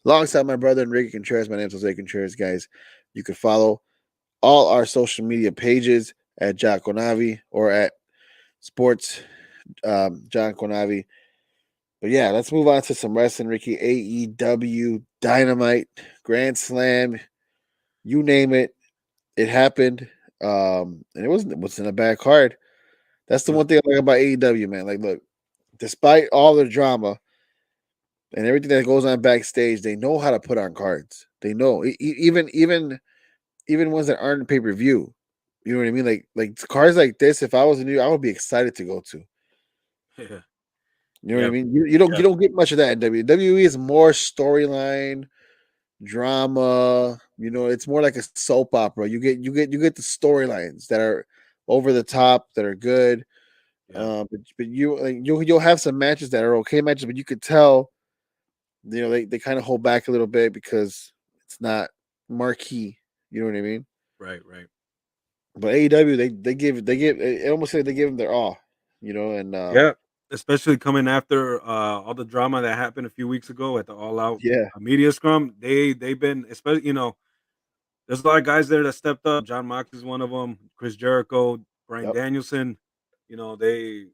alongside my brother Enrique Contreras. My name is Jose Contreras, guys. You can follow all our social media pages at Jocko Navi or at Sports, John Konavi. But yeah, let's move on to some wrestling, Ricky. AEW, Dynamite, Grand Slam, you name it, it happened. And it wasn't a bad card. That's the No. one thing I like about AEW, man. Like, look, despite all the drama and everything that goes on backstage, they know how to put on cards. They know, even ones that aren't pay per view. You know what I mean? Like cards like this. If I was new, I would be excited to go to. Yeah. You know what I Yeah. mean? You don't get much of that in WWE. Is more storyline, drama. You know, it's more like a soap opera. You get the storylines that are over the top, that are good. Yeah. But you'll have some matches that are okay matches, but you could tell, you know, they kind of hold back a little bit because it's not marquee. You know what I mean? Right. Right. But AEW, they give it almost like they give them their all. You know, and Yeah. Especially coming after all the drama that happened a few weeks ago at the All Out yeah, media scrum. They've been, especially, there's a lot of guys there that stepped up. John Mox is one of them. Chris Jericho, Brian yep, Danielson. They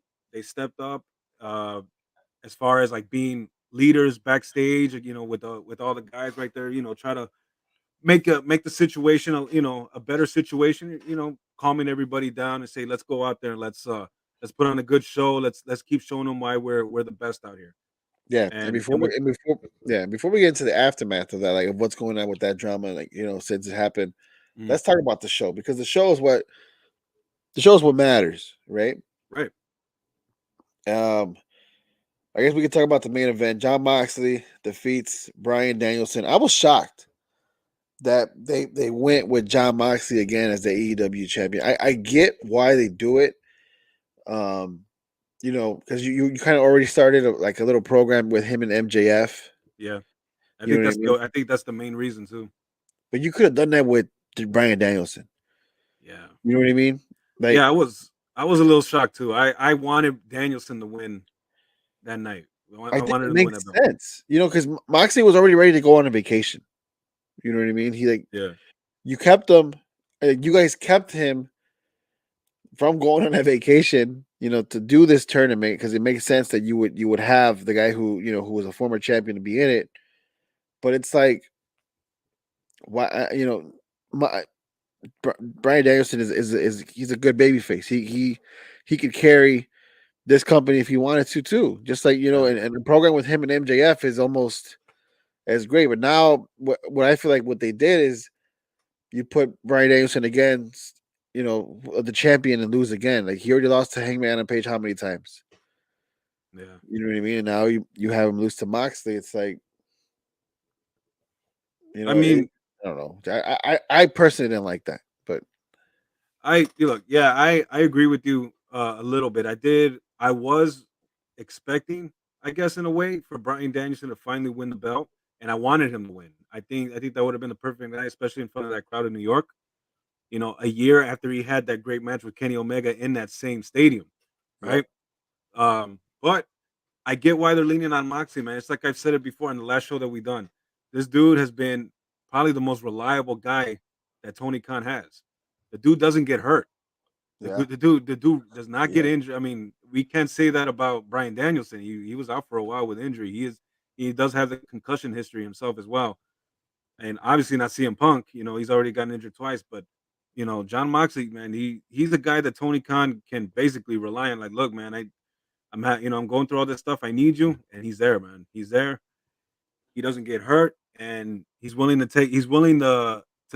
stepped up as far as like being leaders backstage. With all the guys right there. Try to make the situation a better situation. Calming everybody down and say, let's go out there and let's put on a good show. Let's keep showing them why we're the best out here. yeah. And And with before we get into the aftermath of that, like of what's going on with that drama, like since it happened, mm, let's talk about the show because the show is what matters, right? right, Um, I guess we could talk about the main event. John Moxley defeats Brian Danielson. I was shocked that they went with John Moxley again as the AEW champion. I get why they do it. Um, because you kind of already started like a little program with him and MJF. yeah. I You think know what I mean? I think that's the main reason too. But you could have done that with Brian Danielson. Yeah. You know what I mean? Like, Yeah, I was a little shocked too. I wanted Danielson to win that night. I I think wanted it him to win makes that belt. sense. Because Moxley was already ready to go on a vacation. You know what I mean? He like Yeah. you kept him. You guys kept him from going on a vacation. To do this tournament because it makes sense that you would have the guy who was a former champion to be in it. But it's like, why? My Brian Danielson is he's a good baby face. He could carry this company if he wanted to too. Just like Yeah. and the program with him and MJF is almost as great. But now what I feel like what they did is you put Brian Danielson against the champion and lose again. Like he already lost to Hangman on Page how many times? Yeah. You know what I mean? And now you have him lose to Moxley. It's like I mean, I don't know. I personally didn't like that, but I agree with you a little bit. I was expecting, I guess, in a way, for Brian Danielson to finally win the belt, and I wanted him to win. I think that would have been the perfect night, especially in front of that crowd in New York. A year after he had that great match with Kenny Omega in that same stadium, yep, right? But I get why they're leaning on Moxley, man. It's like I've said it before in the last show that we done. This dude has been probably the most reliable guy that Tony Khan has. The dude doesn't get hurt. yeah, The dude does not get yeah, injured. I mean, we can't say that about Brian Danielson. He was out for a while with injury. He does have the concussion history himself as well. And obviously not CM Punk, he's already gotten injured twice, but John Moxley, man, he's a guy that Tony Khan can basically rely on. Like, look, man, I'm going through all this stuff. I need you, and he's there, man. He's there. He doesn't get hurt, and he's willing to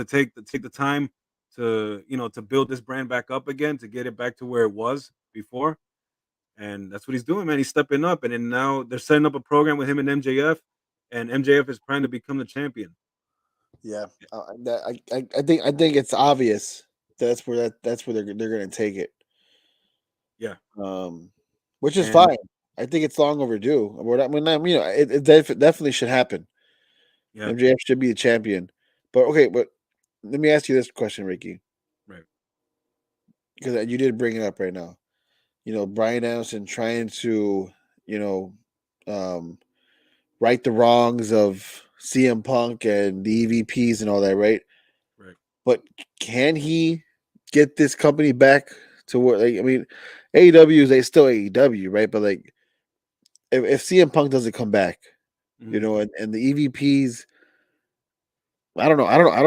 take the time to build this brand back up again, to get it back to where it was before. And that's what he's doing, man. He's stepping up, and then now they're setting up a program with him and MJF, and MJF is trying to become the champion. yeah. I think it's obvious that's where they're going to take it. Yeah, Which is and fine. I think it's long overdue. It definitely should happen. yeah, MJF should be the champion. But okay, but let me ask you this question, Ricky, right, because you did bring it up right now. Brian Danielson trying to, you know, um, right the wrongs of CM Punk and the EVPs and all that, right? right. But can he get this company back to where? Like, I mean, AEW is they still AEW, right? But like if CM Punk doesn't come back, you Mhm. know, and the EVPs, I don't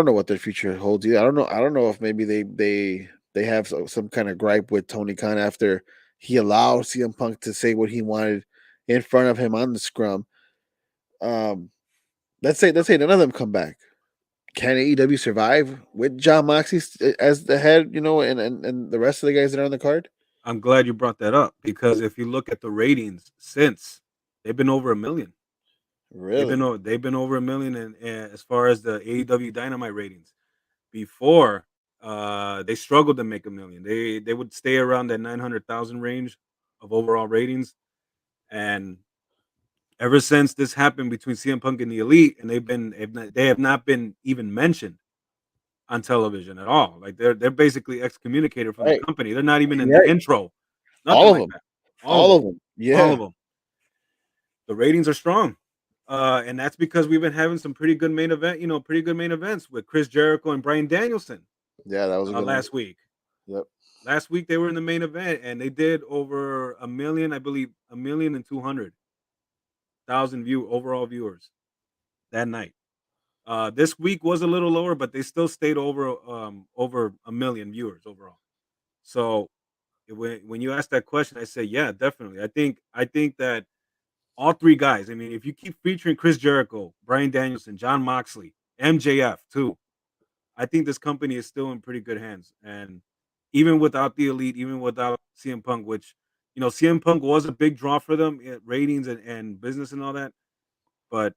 know what their future holds either. I don't know if maybe they have some kind of gripe with Tony Khan after he allowed CM Punk to say what he wanted in front of him on the scrum. Let's say none of them come back. Can AEW survive with John Moxley as the head, you know, and the rest of the guys that are on the card? I'm glad you brought that up because if you look at the ratings since, they've been over 1,000,000. Really? They've been over 1,000,000 as far as the AEW Dynamite ratings. Before, they struggled to make 1,000,000. They would stay around that 900,000 range of overall ratings, and ever since this happened between CM Punk and the Elite, and they have not been even mentioned on television at all. Like they're basically excommunicated from the Right. company. They're not even in the Right. intro. Nothing All of like them. that. All of All them. of them. All Yeah. of them. The ratings are strong. And that's because we've been having some pretty good pretty good main events with Chris Jericho and Brian Danielson Yeah, that was a good one. last week. Yep. Last week they were in the main event and they did over 1,000,000, I believe, 1,200,000 overall viewers that night. This week was a little lower, but they still stayed over 1,000,000 viewers overall. So when you ask that question, I say, yeah, definitely. I think that all three guys. I mean, if you keep featuring Chris Jericho, Brian Danielson, John Moxley, MJF too, I think this company is still in pretty good hands. And even without the Elite, even without CM Punk, which CM Punk was a big draw for them, ratings and business and all that. But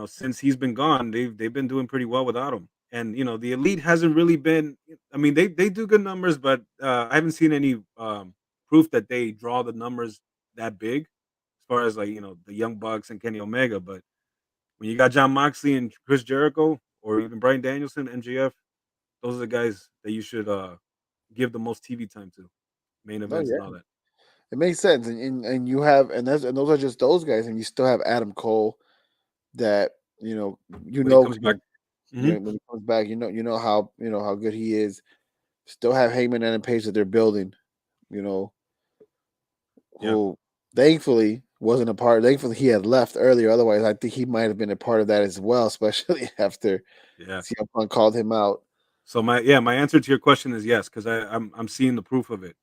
since he's been gone, they've been doing pretty well without him. And the Elite hasn't really been. I mean, they do good numbers, but I haven't seen any proof that they draw the numbers that big, as far as like the Young Bucks and Kenny Omega. But when you got John Moxley and Chris Jericho, or even Brian Danielson, MJF, those are the guys that you should give the most TV time to, main No, events and yeah. all that. It makes sense. And you have and those are just those guys, and you still have Adam Cole that When he comes back, hmm when he comes back, how good he is. Still have Heyman and Adam Page that they're building, you know, yeah, who thankfully wasn't a part. Thankfully he had left earlier. Otherwise, I think he might have been a part of that as well, especially after yeah. CM Punk called him out. So my answer to your question is yes, because I'm seeing the proof of it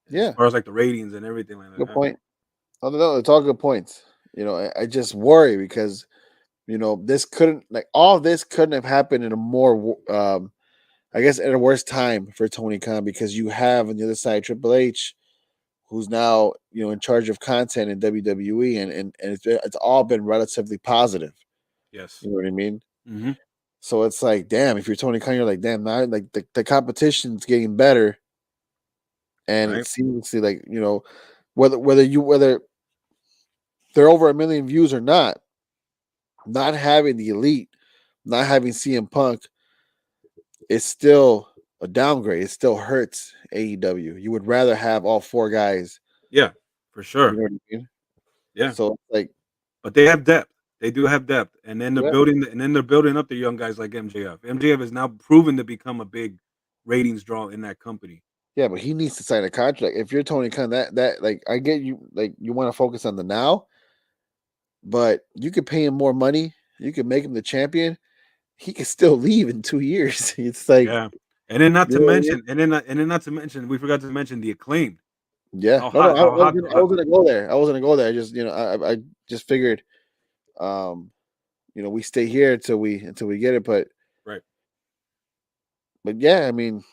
as Yeah, far as like the ratings and everything like good that. point. Oh, no, it's all good points. I just worry because this couldn't all of this couldn't have happened in a more I guess at a worse time for Tony Khan, because you have on the other side Triple H, who's now in charge of content in WWE, and it's all been relatively positive. Yes. You know what I mean? Hmm. So it's like, damn, if you're Tony Khan, you're like, damn, now like the competition's getting better, and it Right. seems to like whether they're over 1,000,000 views or not having the Elite, not having CM Punk, it's still a downgrade. It still hurts AEW. You would rather have all four guys. Yeah, for You sure. know what I mean? Yeah, So it's like, but they have depth. They do have depth, and then yeah, they're building up the young guys like MJF. MJF is now proven to become a big ratings draw in that company. yeah, but he needs to sign a contract. If you're Tony Khan, that like I get you, like you want to focus on the now, but you could pay him more money. You could make him the champion. He could still leave in 2 years. It's like, Yeah, and then not you to know what I mean? mention, not to mention, we forgot to mention the Acclaimed. Yeah. How No, no, hot, how hot, I was gonna go there. I was gonna go there. I just, I just figured, um, we stay here until we get it. right? But yeah, I mean,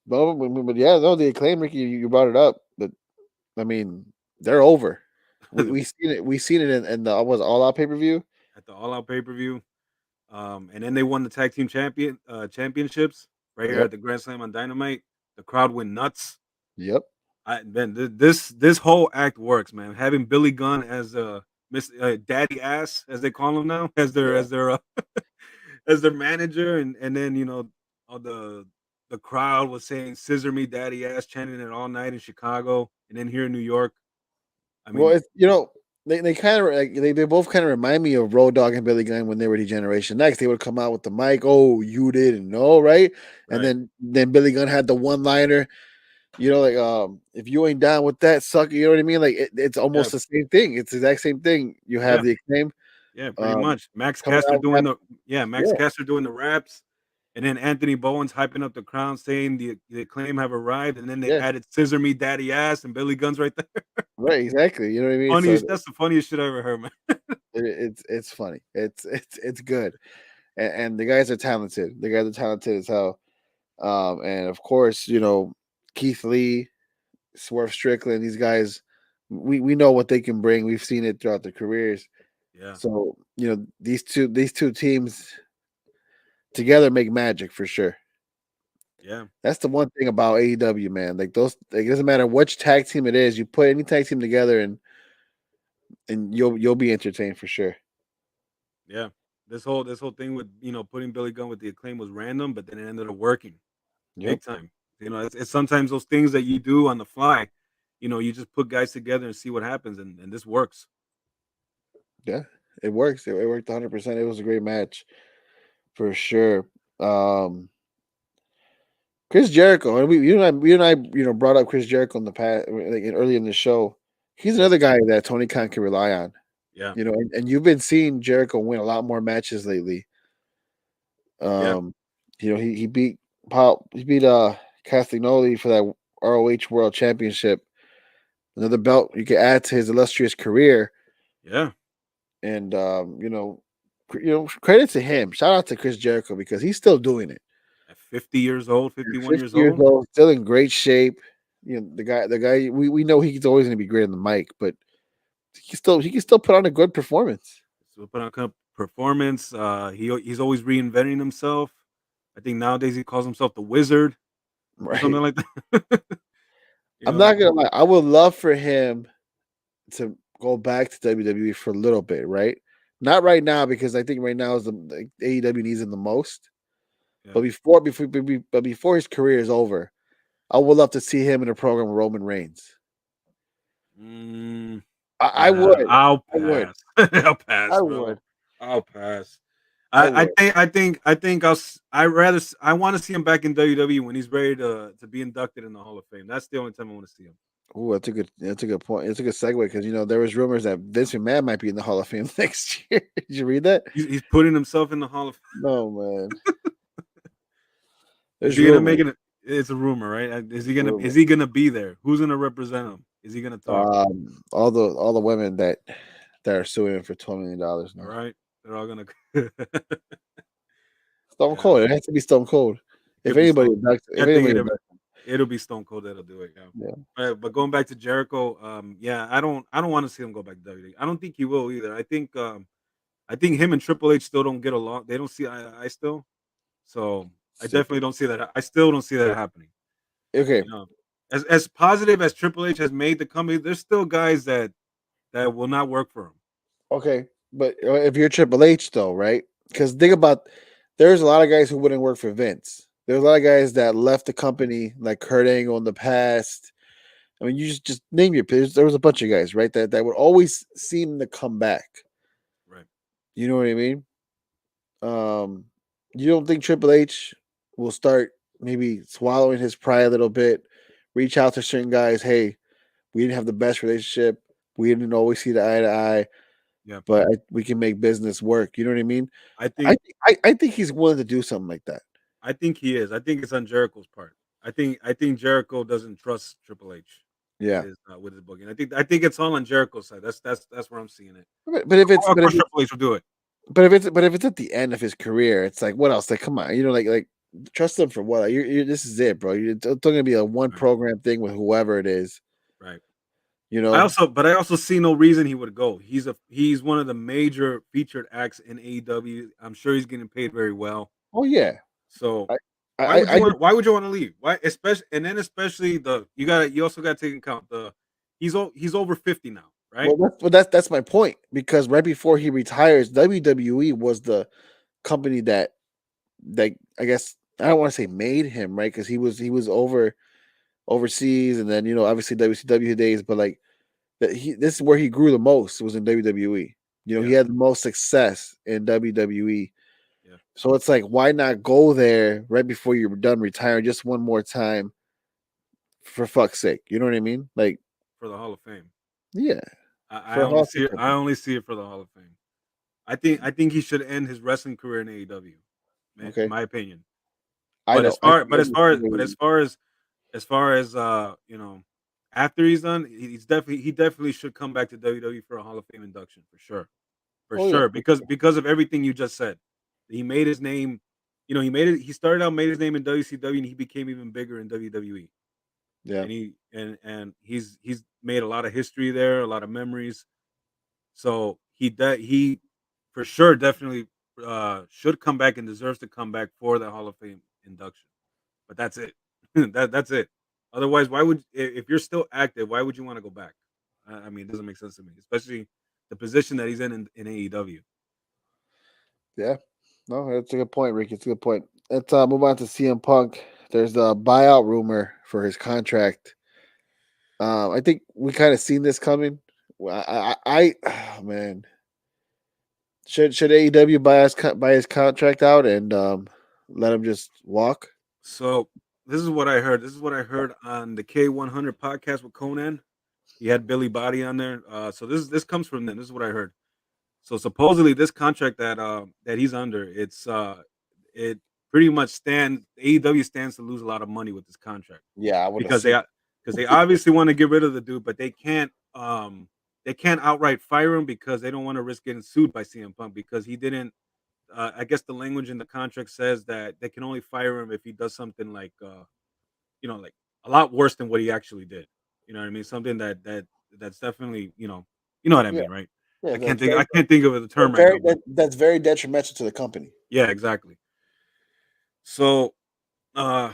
but yeah, no, the Acclaim, Ricky, you brought it up, but I mean, they're over. We seen it in the was All Out pay per view. At the All Out pay per view, and then they won the tag team championships right here Yep, at the Grand Slam on Dynamite. The crowd went nuts. yep, This whole act works, man. Having Billy Gunn as Miss Daddy Ass, as they call him now, yeah. as their manager, and then all the crowd was saying "Scissor me, Daddy Ass," chanting it all night in Chicago, and then here in New York. I Well, mean, it's they kind of like they both kind of remind me of Road Dogg and Billy Gunn when they were Degeneration Next. They would come out with the mic, "Oh, you didn't know, right?" And right? then Billy Gunn had the one liner. You know, like if you ain't down with that, sucker. You know what I mean? Like it's Yeah, almost the same thing. It's the exact same thing. You yeah, have the Acclaim yeah, pretty um, much. Max coming Caster out. doing Max Yeah, Caster doing the raps, and then Anthony Bowen's hyping up the crowd, saying the Acclaim have arrived, and then they yeah, added "Scissor Me Daddy Ass" and Billy Gunn's right there. right, exactly. You know what I mean? So Funniest, that's the funniest shit I ever heard, man. it's funny. It's good, and the guys are talented. The guys are talented as hell. And of course, you know Keith Lee, Swerve Strickland. These guys, we know what they can bring. We've seen it throughout their careers. Yeah, So you know these two teams together make magic for sure. yeah, That's the one thing about AEW, man. Like those, like, it doesn't matter which tag team it is. You put any tag team together, and you'll be entertained for sure. yeah. This whole thing with putting Billy Gunn with the Acclaim was random, but then it ended up working Yep. big time. It's sometimes those things that you do on the fly. You just put guys together and see what happens, and this works. Yeah, it works. It worked 100%. It was a great match for sure. Um, Chris Jericho, and we and I, brought up Chris Jericho in the past, like early in the show. He's Yes, another guy that Tony Khan can rely on. yeah, You know, and you've been seeing Jericho win a lot more matches lately. yeah, Um, you know, he beat Castagnoli for that ROH World Championship. Another belt you could add to his illustrious career, yeah. and credit to him. Shout out to Chris Jericho because he's still doing it. At 50 years old, At 51 50 years years old. old, still in great shape. You know, the guy we know he's always going to be great on the mic, but he can still put on a good performance. So put on a performance. He's always reinventing himself. I think nowadays he calls himself the Wizard or Right. something like that. you I'm know, not gonna lie. I would love for him to go back to WWE for a little bit, right? Not right now because I think right now is the AEW needs him the most. yeah. But before his career is over, I would love to see him in a program with Roman Reigns. Mm, I would. I'll I would. pass. I'll pass, I bro. would. I'll pass. I I would. think I want to see him back in WWE when he's ready to be inducted in the Hall of Fame. That's the only time I want to see him. Oh, that's a good point. It's a good segue because there was rumors that Vince McMahon might be in the Hall of Fame next year. Did you read that? He's putting himself in the Hall of Fame. No, man. Is There's he gonna rumors. make it? It's a rumor, right? Is he gonna Rumors. is he gonna be there? Who's gonna represent him? Is he gonna talk? All the women that are suing him for $12 million All now. right, they're all gonna. Stone Yeah, Cold. It has to be Stone Cold. If could be anybody, Stone. I think it'll be Stone Cold that'll do it. Yeah. yeah. But going back to Jericho, yeah, I don't want to see him go back to WWE. I don't think he will either. I think him and Triple H still don't get along. They don't see eye to eye still. So I definitely don't see that. I still don't see that happening. Okay. As positive as Triple H has made the company, there's still guys that will not work for him. Okay, but if you're Triple H though, right? Because think about, there's a lot of guys who wouldn't work for Vince. There's a lot of guys that left the company, like Kurt Angle in the past. I mean, you just name your peers. There was a bunch of guys, right, that would always seem to come back. Right. You know what I mean? You don't think Triple H will start maybe swallowing his pride a little bit, reach out to certain guys? Hey, we didn't have the best relationship. We didn't always see the eye to eye. Yeah. But we can make business work. You know what I mean? I think I think he's willing to do something like that. I think he is. I think it's on Jericho's part. I think Jericho doesn't trust Triple H. Yeah. With his booking. I think it's all on Jericho's side. That's where I'm seeing it. But if it's Triple H will do it. But if it's at the end of his career, it's like, what else? Like, come on, like trust him for what? Like, this is it, bro. It's going to be a one program thing with whoever it is. Right. I also see no reason he would go. He's one of the major featured acts in AEW. I'm sure he's getting paid very well. Oh yeah. So why would you want to leave? Why especially you also got to take into account he's over 50 now, right? Well, that's my point, because right before he retires, WWE was the company that I guess, I don't want to say made him, right? Because he was overseas, and then obviously WCW days, but like this is where he grew the most, was in WWE. He had the most success in WWE. Yeah. So it's like, why not go there right before you're done retiring, just one more time for fuck's sake. You know what I mean? Like, for the Hall of Fame. yeah. I For a Hall only of see it. Fame I only see it for the Hall of Fame. I think he should end his wrestling career in AEW. Man, Okay. in my opinion. I But know. as far but as far as but as far as you know, after he's done, he definitely should come back to WWE for a Hall of Fame induction for sure. For Oh, yeah. sure. Because of everything you just said. He made his name, he started out, made his name in WCW, and he became even bigger in WWE. Yeah. And he's made a lot of history there, a lot of memories. So he for sure definitely should come back and deserves to come back for the Hall of Fame induction. But that's it. That's it. Otherwise, why would if you're still active, why would you want to go back? I mean, it doesn't make sense to me, especially the position that he's in AEW. Yeah. No, that's a good point, Ricky. It's a good point. Let's move on to CM Punk. There's the buyout rumor for his contract. I think we kind of seen this coming. Oh, man, should AEW buy his contract out and let him just walk? So this is what I heard. This is what I heard on the K100 podcast with Conan. He had Billy Body on there. So this comes from them. This is what I heard. So supposedly this contract that he's under, it pretty much AEW stands to lose a lot of money with this contract Yeah, I would because assume. they obviously want to get rid of the dude, but they can't outright fire him because they don't want to risk getting sued by CM Punk because he didn't. I guess the language in the contract says that they can only fire him if he does something like like a lot worse than what he actually did. You know what I mean? Something that's definitely you know what I Yeah, mean, right? yeah. I can't think of the term right now. But That's very detrimental to the company. yeah, exactly. So, uh,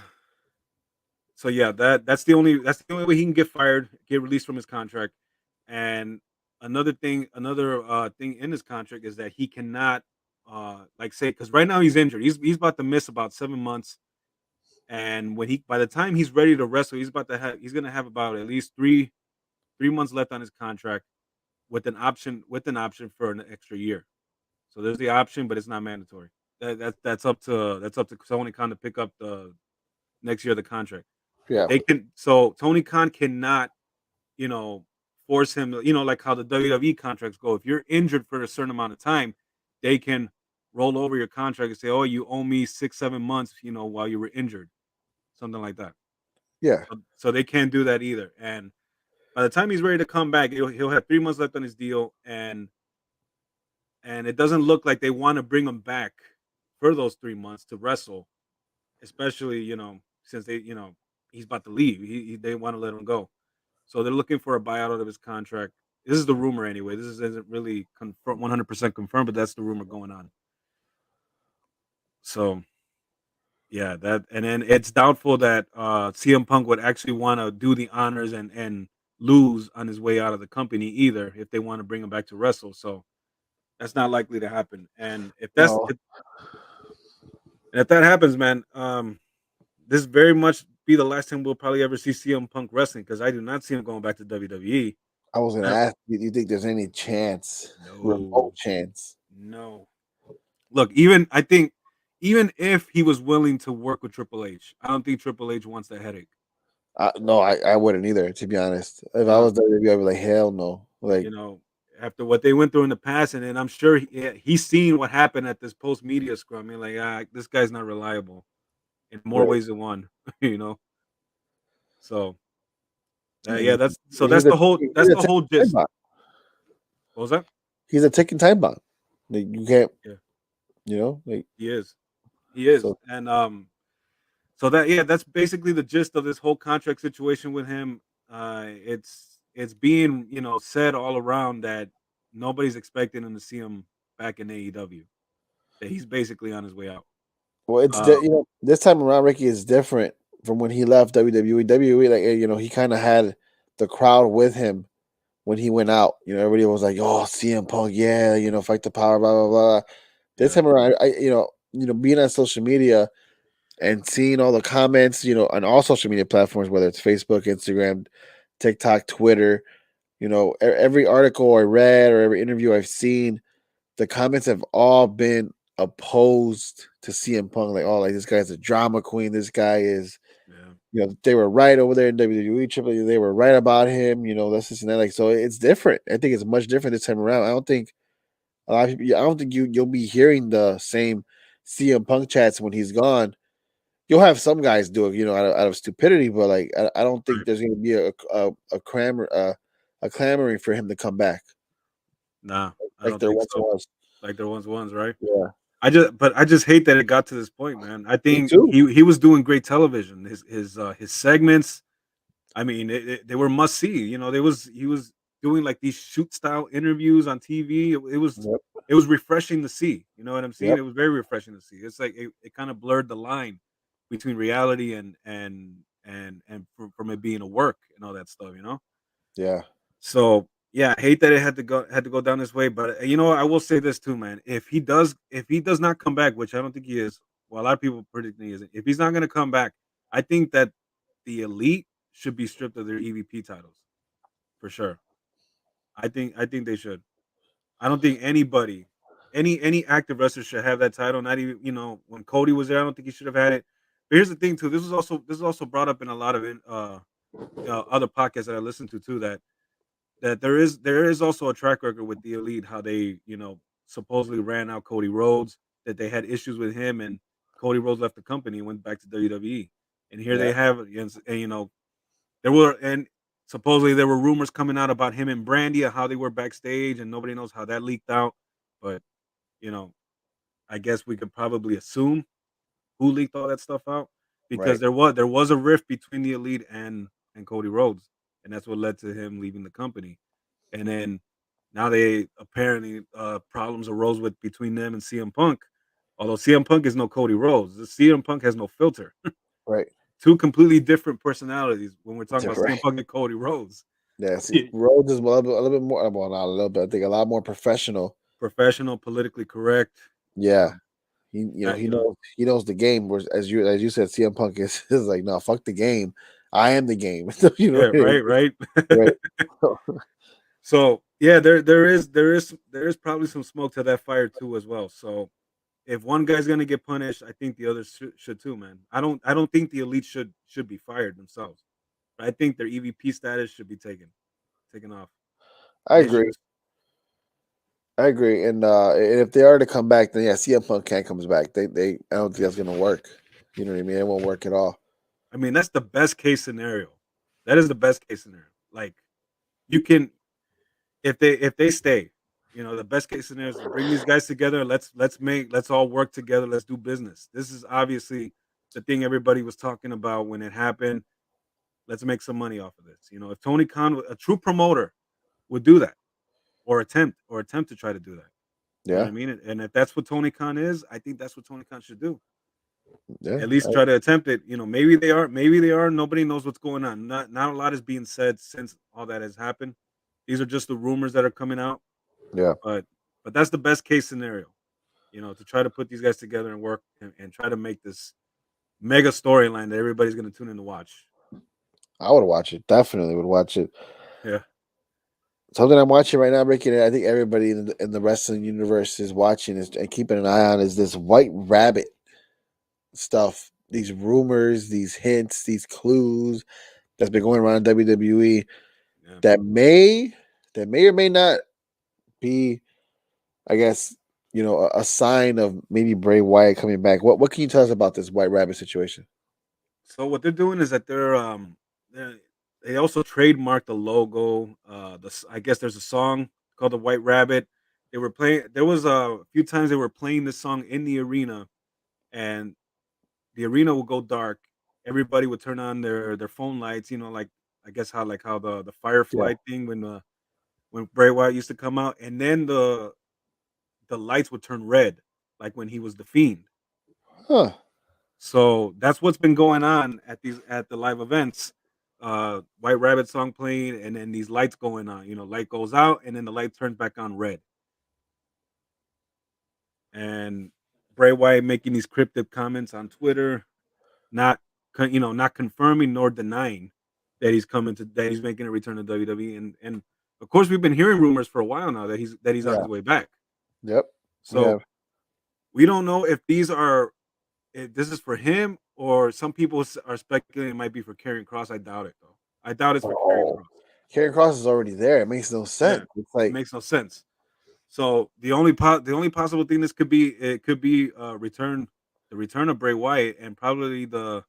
so yeah, that's the only way he can get fired, get released from his contract. And another thing in his contract is that he cannot like say because right now he's injured. He's about to miss about 7 months. And by the time he's ready to wrestle, he's gonna have about at least three months left on his contract with an option for an extra year. So there's the option, but it's not mandatory. That's up to Tony Khan to pick up the next year of the contract. Yeah, So Tony Khan cannot, force him, like how the WWE contracts go. If you're injured for a certain amount of time, they can roll over your contract and say, "Oh, you owe me 6-7 months, while you were injured." Something like that. yeah, So they can't do that either. And by the time he's ready to come back, he'll have 3 months left on his deal, and it doesn't look like they want to bring him back for those 3 months to wrestle, especially since he's about to leave. They want to let him go, so they're looking for a buyout out of his contract. This is the rumor anyway. This isn't really 100% confirmed, but that's the rumor going on. So yeah, and then it's doubtful that CM Punk would actually want to do the honors and lose on his way out of the company either if they want to bring him back to wrestle. So that's not likely to happen. And if no. if that happens, man, this very much be the last time we'll probably ever see CM Punk wrestling because I do not see him going back to WWE. I was gonna ask you, do you think there's any chance, remote No, chance? no. Look, even if he was willing to work with Triple H, I don't think Triple H wants that headache. No, I wouldn't either. To be honest, if I was WWE, I'd be like, hell no. Like, After what they went through in the past, and then I'm sure he's seen what happened at this post media scrum. I mean, like, this guy's not reliable in more ways than one. So that's the whole gist. What was that? He's a ticking time bomb. Like, you can't. Yeah. Like he is, so, and so that's basically the gist of this whole contract situation with him. It's being said all around that nobody's expecting him to see him back in AEW. That he's basically on his way out. well, it's this time around, Ricky is different from when he left WWE. WWE, like he kind of had the crowd with him when he went out. Everybody was like, "Oh, CM Punk, yeah, fight the power, blah blah blah." This time around, being on social media and seeing all the comments, on all social media platforms, whether it's Facebook, Instagram, TikTok, Twitter, every article I read or every interview I've seen, the comments have all been opposed to CM Punk. Like, oh, like this guy's a drama queen. This guy is, you know, they were right over there in WWE Triple. They were right about him. You know, this and that. Like, so it's different. I think it's much different this time around. I don't think a lot of people. I don't think you'll be hearing the same CM Punk chats when he's gone. You'll have some guys do it, you know, out of stupidity, but like I don't think there's going to be a clamoring for him to come back. Nah, I Like don't there think once so. was. Like there once was, right? Yeah. I just hate that it got to this point, man. I think too. he was doing great television. His segments, I mean, they were must see. You know, he was doing like these shoot style interviews on TV. Yep. It was refreshing to see. You know what I'm saying? Yep. It was very refreshing to see. It's like it kind of blurred the line between reality and from it being a work and all that stuff. You know. Yeah. So yeah, I hate that it had to go down this way. But you know, I will say this too, man. If he does not come back, which I don't think he is, well, a lot of people predict he isn't. If he's not going to come back, I think that the elite should be stripped of their EVP titles for sure. I think they should. I don't think anybody, any active wrestler should have that title. Not even when Cody was there, I don't think he should have had it. But here's the thing too. This is also brought up in a lot of other podcasts that I listen to too. That there is also a track record with the elite how they supposedly ran out Cody Rhodes, that they had issues with him, and Cody Rhodes left the company and went back to WWE. And here they have and there were and supposedly there were rumors coming out about him and Brandy, how they were backstage, and nobody knows how that leaked out. But you know, I guess we could probably assume who leaked all that stuff out, because Right. there was a rift between the elite and Cody Rhodes, and that's what led to him leaving the company. And then now they apparently problems arose with between them and CM Punk. Although CM Punk is no Cody Rhodes, the CM Punk has no filter. Right. Two completely different personalities when we're talking about CM Right. Punk and Cody Rhodes. Yeah. See, Rhodes is a little bit more. Well, not a little bit. I think a lot more professional. Professional, politically correct. Yeah. He he knows the game. Whereas as you said, CM Punk is like, no, fuck the game. I am the game. You know. Yeah, right. Right. So yeah, there is probably some smoke to that fire too as well. So if one guy's gonna get punished, I think the others should too, man. I don't think the elite should be fired themselves. But I think their EVP status should be taken off. I They should agree. I agree. And if they are to come back, then yeah, CM Punk can't comes back. They I don't think that's gonna work. You know what I mean? It won't work at all. I mean, that's the best case scenario. That is the best case scenario. Like you can if they stay, the best case scenario is to bring these guys together. Let's all work together. Let's do business. This is obviously the thing everybody was talking about when it happened. Let's make some money off of this. If Tony Khan, a true promoter, would do that, or attempt to try to do that. You know what Yeah. I mean? And if that's what Tony Khan is, I think that's what Tony Khan should do. Yeah. At least try to attempt it. Maybe they are. Maybe they are. Nobody knows what's going on. Not a lot is being said since all that has happened. These are just the rumors that are coming out. Yeah. But that's the best case scenario. To try to put these guys together and work and try to make this mega storyline that everybody's going to tune in to watch. I would watch it. Definitely would watch it. Yeah. Something I'm watching right now, breaking it. I think everybody in the wrestling universe is watching and keeping an eye on is this White Rabbit stuff. These rumors, these hints, these clues that's been going around WWE that may or may not be, I guess, a sign of maybe Bray Wyatt coming back. What can you tell us about this White Rabbit situation? So what they're doing is that they also trademarked the logo. I guess there's a song called the White Rabbit. They were playing. There was a few times they were playing this song in the arena, and the arena would go dark. Everybody would turn on their phone lights. Like I guess how the Firefly thing when Bray Wyatt used to come out, and then the lights would turn red, like when he was the Fiend. Huh. So that's what's been going on at the live events. White Rabbit song playing, and then these lights going on. Light goes out, and then the light turns back on red. And Bray Wyatt making these cryptic comments on Twitter, not confirming nor denying that he's making a return to WWE. And of course we've been hearing rumors for a while now that he's on his way back. Yep. So we don't know if this is for him or some people are speculating it might be for Karrion Kross. I doubt it though. I doubt it's for Karrion Oh, Kross. Karrion Kross is already there. It makes no sense. Yeah, It's it like makes no sense. So the only possible thing this could be, it could be the return of Bray Wyatt, and probably the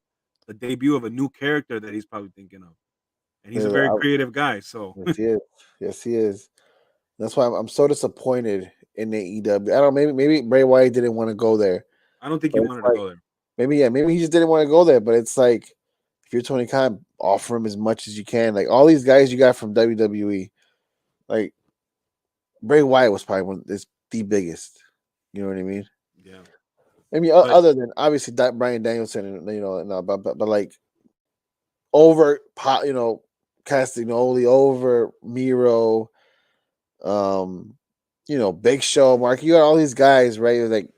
debut of a new character that he's probably thinking of. And he's a very I- creative guy, so yes, he is. Yes, he is. That's why I'm so disappointed in AEW. I don't. Maybe Bray Wyatt didn't want to go there. I don't think he But it's wanted to like go there. maybe he just didn't want to go there. But it's like if you're Tony Khan, offer him as much as you can. Like all these guys you got from WWE, like Bray Wyatt was probably is the biggest. You know what I mean? Yeah. I mean, But other than obviously Brian Danielson, and but like over, Castagnoli, over Miro, Big Show, Mark. You got all these guys, right? Like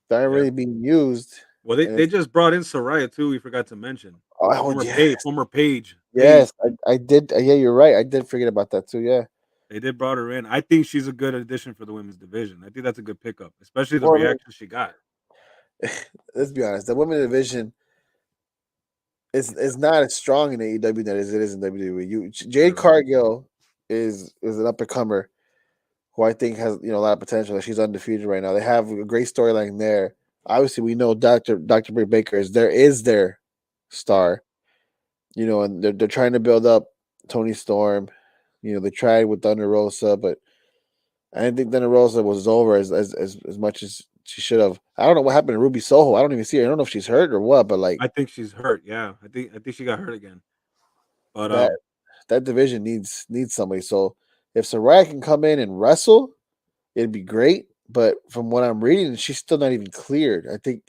that aren't yeah. really being used. Well, And they it's, just brought in Soraya too. We forgot to mention oh yes, Former Page. yes, I did. Yeah, you're right. I did forget about that too. Yeah. They did brought her in. I think she's a good addition for the women's division. I think that's a good pickup, especially the Well, I mean, reaction she got. let's be honest. The women's division is not as strong in AEW as it is in WWE. Jade Cargill is an up and comer who I think has a lot of potential. She's undefeated right now. They have a great storyline there. Obviously, we know Dr. Britt Baker is their star. And they're trying to build up Tony Storm. They tried with Thunder Rosa, but I didn't think Thunder Rosa was over as much as she should have. I don't know what happened to Ruby Soho. I don't even see her. I don't know if she's hurt or what, but like I think she's hurt. Yeah, I think she got hurt again. But that division needs somebody. So if Saraya can come in and wrestle, it'd be great. But from what I'm reading, she's still not even cleared. I think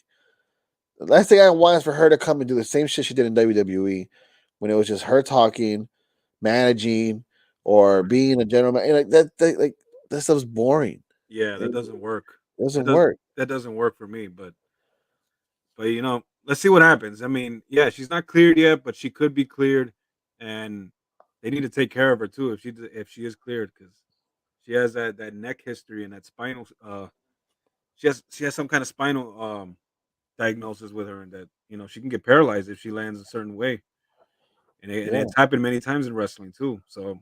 the last thing I want is for her to come and do the same shit she did in WWE when it was just her talking, managing, or being a general manager. Like that stuff's boring. yeah, that doesn't work. It doesn't work. That doesn't work for me. But let's see what happens. I mean, yeah, she's not cleared yet, but she could be cleared, and they need to take care of her too if she is cleared, because she has that neck history and that spinal. She has some kind of spinal diagnosis with her, and that she can get paralyzed if she lands a certain way, and it's happened many times in wrestling too. So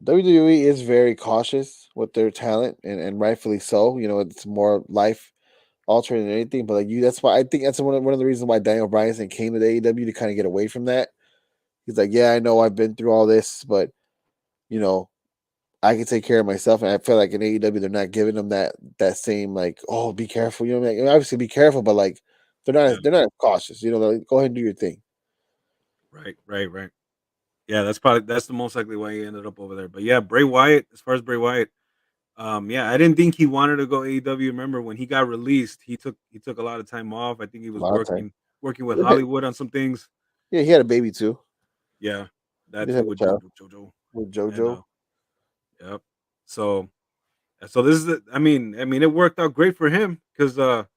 WWE is very cautious with their talent, and rightfully so. It's more life altering than anything. But like that's why I think that's one of the reasons why Daniel Bryan came to the AEW to kind of get away from that. He's like, yeah, I know I've been through all this, but I can take care of myself. And I feel like in AEW they're not giving them that same like, oh, be careful. Like, obviously be careful, but like they're not as cautious. They're like, go ahead and do your thing. Right. Yeah, that's the most likely why he ended up over there. But yeah, Bray Wyatt. As far as Bray Wyatt, yeah, I didn't think he wanted to go AEW. Remember when he got released, he took a lot of time off. I think he was working with Hollywood on some things. Yeah, he had a baby too. Yeah, that's with JoJo. With JoJo. And, yep. So this is I mean, it worked out great for him because the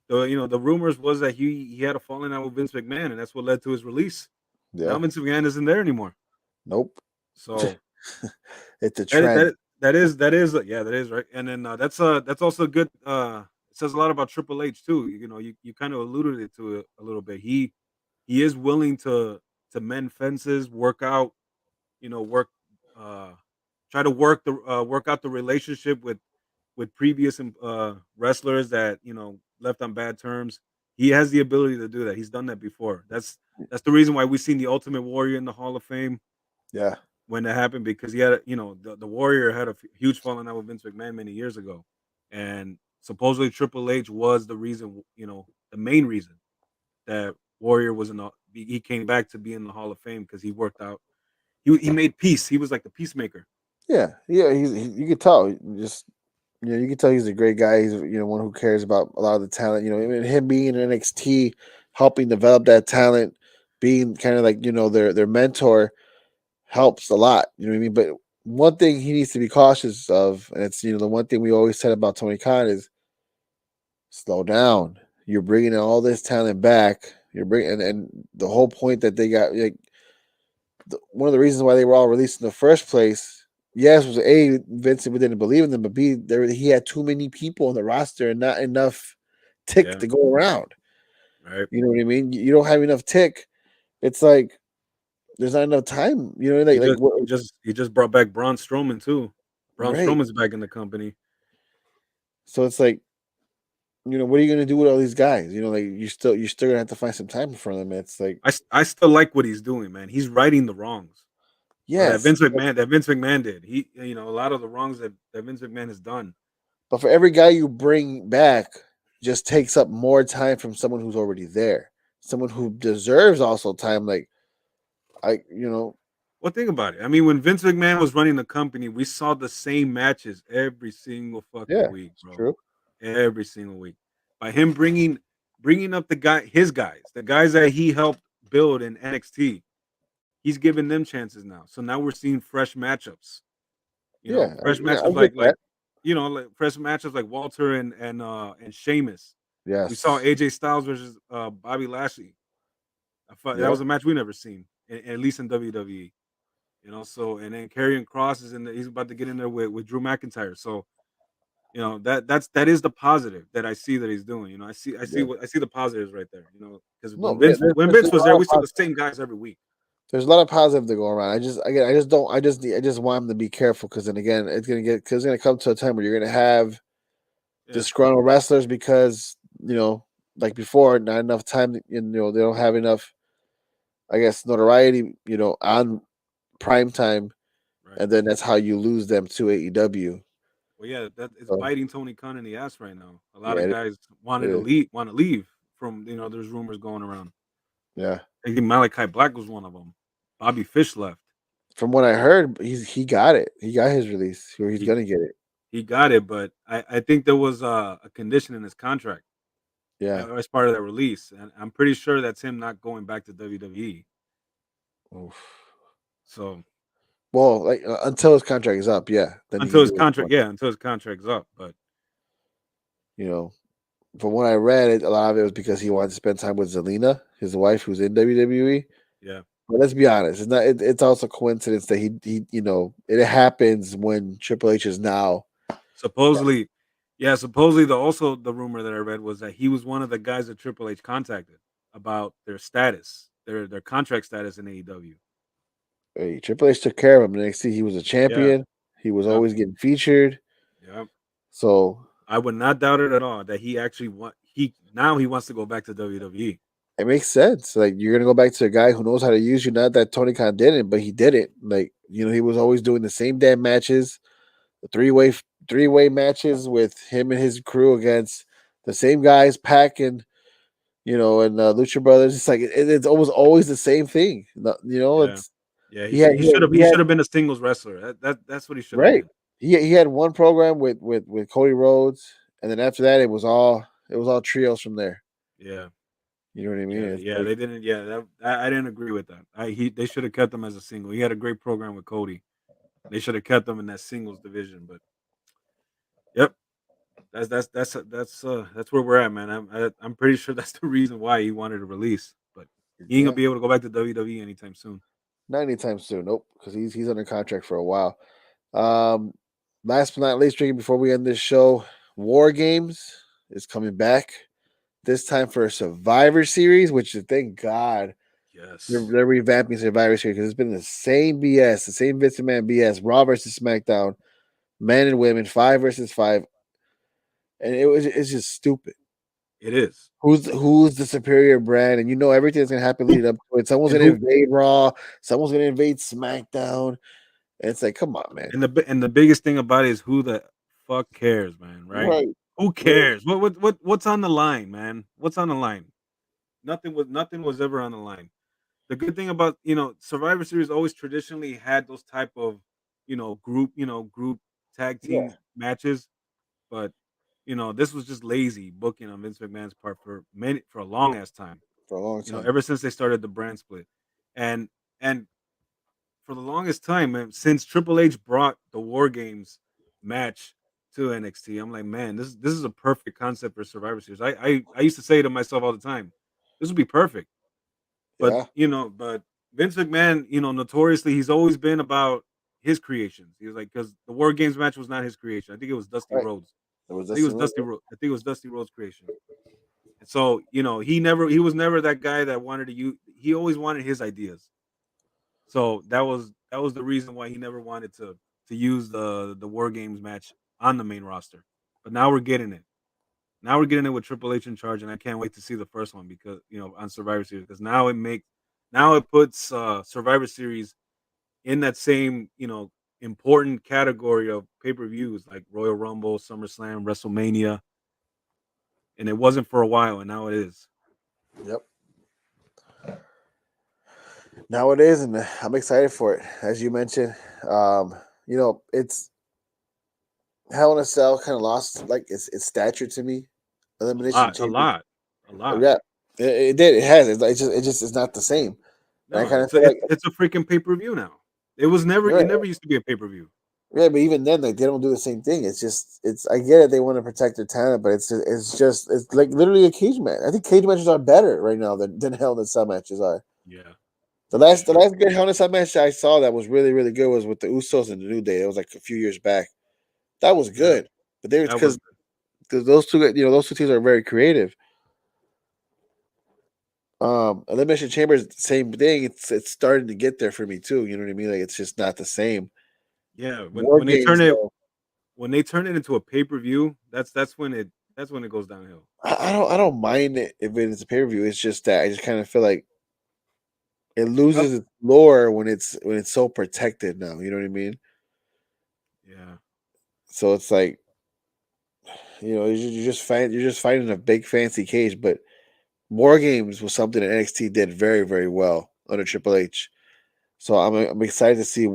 rumors was that he had a falling out with Vince McMahon, and that's what led to his release. Yeah. Now Vince McMahon isn't there anymore. Nope. So it's a trend. That is right. And then that's also good. It says a lot about Triple H too. You kind of alluded to it a little bit. He is willing to mend fences, work out, try to work out the relationship with previous wrestlers that left on bad terms. He has the ability to do that. He's done that before. That's the reason why we've seen the Ultimate Warrior in the Hall of Fame. Yeah. When that happened, because he had the Warrior had a huge falling out with Vince McMahon many years ago, and supposedly Triple H was the reason, the main reason that Warrior was he came back to be in the Hall of Fame, because he worked out. He made peace. He was like the peacemaker. Yeah. You could tell. Just you can tell he's a great guy. He's one who cares about a lot of the talent. Him being in NXT, helping develop that talent, being kind of like their mentor, helps a lot. You know what I mean? But one thing he needs to be cautious of, and it's the one thing we always said about Tony Khan is slow down. You're bringing all this talent back. You're bringing and the whole point that they got one of the reasons why they were all released in the first place. Yes, was A, Vince didn't believe in them, but B, he had too many people on the roster and not enough tick to go around. Right. You know what I mean? You don't have enough tick. It's like there's not enough time. You know, He like just he just he just brought back Braun Strowman too. Braun right. Strowman's back in the company. So it's like, what are you gonna do with all these guys? Like you're still gonna have to find some time for them. It's like I still like what he's doing, man. He's righting the wrongs. That yes, Vince McMahon did. He, a lot of the wrongs that Vince McMahon has done. but for every guy you bring back, just takes up more time from someone who's already there, someone who deserves also time. Like I, Well, think about it. I mean, when Vince McMahon was running the company, we saw the same matches every single fucking yeah, week, it's bro. true. Every single week. By him bringing up his guys, the guys that he helped build in NXT, he's giving them chances now. So now we're seeing fresh matchups. Yeah, Fresh I matchups get that. like fresh matchups like Walter and Sheamus. We saw Yes. AJ Styles versus Bobby Lashley. That Yeah. was a match we never seen, at least in WWE. So and then Karrion Kross he's about to get in there with Drew McIntyre. So that is the positive that I see that he's doing. I see Yeah. the positives right there. Because No, when yeah, When there's Vince a was there, lot of we saw the same guys every week. there's a lot of positive to go around. I just don't. I just want him to be careful because then again, it's gonna come to a time where you're gonna have Yeah. disgruntled wrestlers because like before, not enough time. They don't have enough, I guess, notoriety. On prime time, Right. and then that's how you lose them to AEW. Well, yeah, that is So, biting Tony Khan in the ass right now. A lot yeah, of guys it is. want to leave from there's rumors going around. Yeah. I think Malachi Black was one of them. Bobby Fish left. From what I heard, he got it. He got his release, or he's He gonna get it. he got it, but I think there was a condition in his contract Yeah. as part of that release, and I'm pretty sure that's him not going back to WWE. Oof. So Well, like until his contract is up, yeah. Then he until can his do what he contract, wants. until his contract's up, but From what I read, a lot of it was because he wanted to spend time with Zelina, his wife, who's in WWE. yeah, But let's be honest, it's not. It's also coincidence that he it happens when Triple H is now. supposedly, the rumor that I read was that he was one of the guys that Triple H contacted about their status, their contract status in AEW. Hey, Triple H took care of him in NXT. He was a champion. He was Yep. always getting featured. Yeah, So I would not doubt it at all that he actually he wants to go back to WWE. it makes sense. Like you're gonna go back to a guy who knows how to use you. Not that Tony Khan didn't, but he did it. Like he was always doing the same damn matches, the three-way matches with him and his crew against the same guys, Pac and Lucha Brothers. It's like it's almost always the same thing. Yeah. It's Yeah, he had he should he had have been a singles wrestler. That's what he should have right. been. He had one program with Cody Rhodes, and then after that it was all trios from there. Yeah. You know what I mean? Yeah, It's yeah, like, they didn't. Yeah, I didn't agree with that. They should have kept him as a single. He had a great program with Cody. They should have kept him in that singles division. But yep, that's where we're at, man. I'm pretty sure that's the reason why he wanted to release. But he ain't gonna be able to go back to WWE anytime soon. not anytime soon. Nope, because he's under contract for a while. Last but not least, Ricky, before we end this show, War Games is coming back. This time for a Survivor Series, which is thank God Yes. they're revamping Survivor Series because it's been the same BS, the same Vince McMahon BS. Raw versus SmackDown, men and women, 5 versus 5, and it's just stupid. It is. Who's the superior brand? And everything's gonna happen leading up to it. Someone's And gonna invade Raw, someone's gonna invade SmackDown. And it's like, come on, man. And the biggest thing about it is who the fuck cares, man, right? Right. Who cares? What's on the line, man? What's on the line? Nothing was ever on the line. The good thing about Survivor Series always traditionally had those type of group tag team matches, but this was just lazy booking on Vince McMahon's part for a long ass time. For a long time. Ever since they started the brand split, and for the longest time, man, since Triple H brought the War Games match to NXT, I'm like, man, this is a perfect concept for Survivor Series. I used to say to myself all the time, this would be perfect. But but Vince McMahon, notoriously, he's always been about his creations. He was like, because the War Games match was not his creation. I think it was Dusty Rhodes. I think it was Dusty Rhodes' creation. So he was never that guy that wanted to use. He always wanted his ideas. So that was the reason why he never wanted to use the War Games match on the main roster. But now we're getting it. Now we're getting it with Triple H in charge, and I can't wait to see the first one because on Survivor Series, because now it puts Survivor Series in that same important category of pay-per-views like Royal Rumble, SummerSlam, WrestleMania, and it wasn't for a while, and now it is. Yep. Now it is, and I'm excited for it. As you mentioned, it's Hell in a Cell kind of lost like its stature to me. Elimination A Chamber. lot. Yeah, it did. It has. It's not the same. And I No, kind of feel like it's a freaking pay-per-view now. It right. never used to be a pay-per-view. Yeah, but even then, like they don't do the same thing. It's. I get it. They want to protect their talent, but it's like literally a cage match. I think cage matches are better right now than Hell in a Cell matches are. Yeah. The last good Hell in a Cell match I saw that was really really good was with the Usos and the New Day. It was like a few years back. That was Yeah. good, but they That was because those two teams are very creative. Elimination Chamber is the same thing. It's starting to get there for me too. You know what I mean? Like it's just not the same. yeah. War When they turn games, it though, into a pay-per-view, that's when it goes downhill. I don't mind it if it's a pay per view. It's just that I just kind of feel like it loses its lore when it's so protected now. You know what I mean? Yeah. So it's like you're just fighting a big fancy cage, but War Games was something that NXT did very very well under Triple H. So I'm excited to see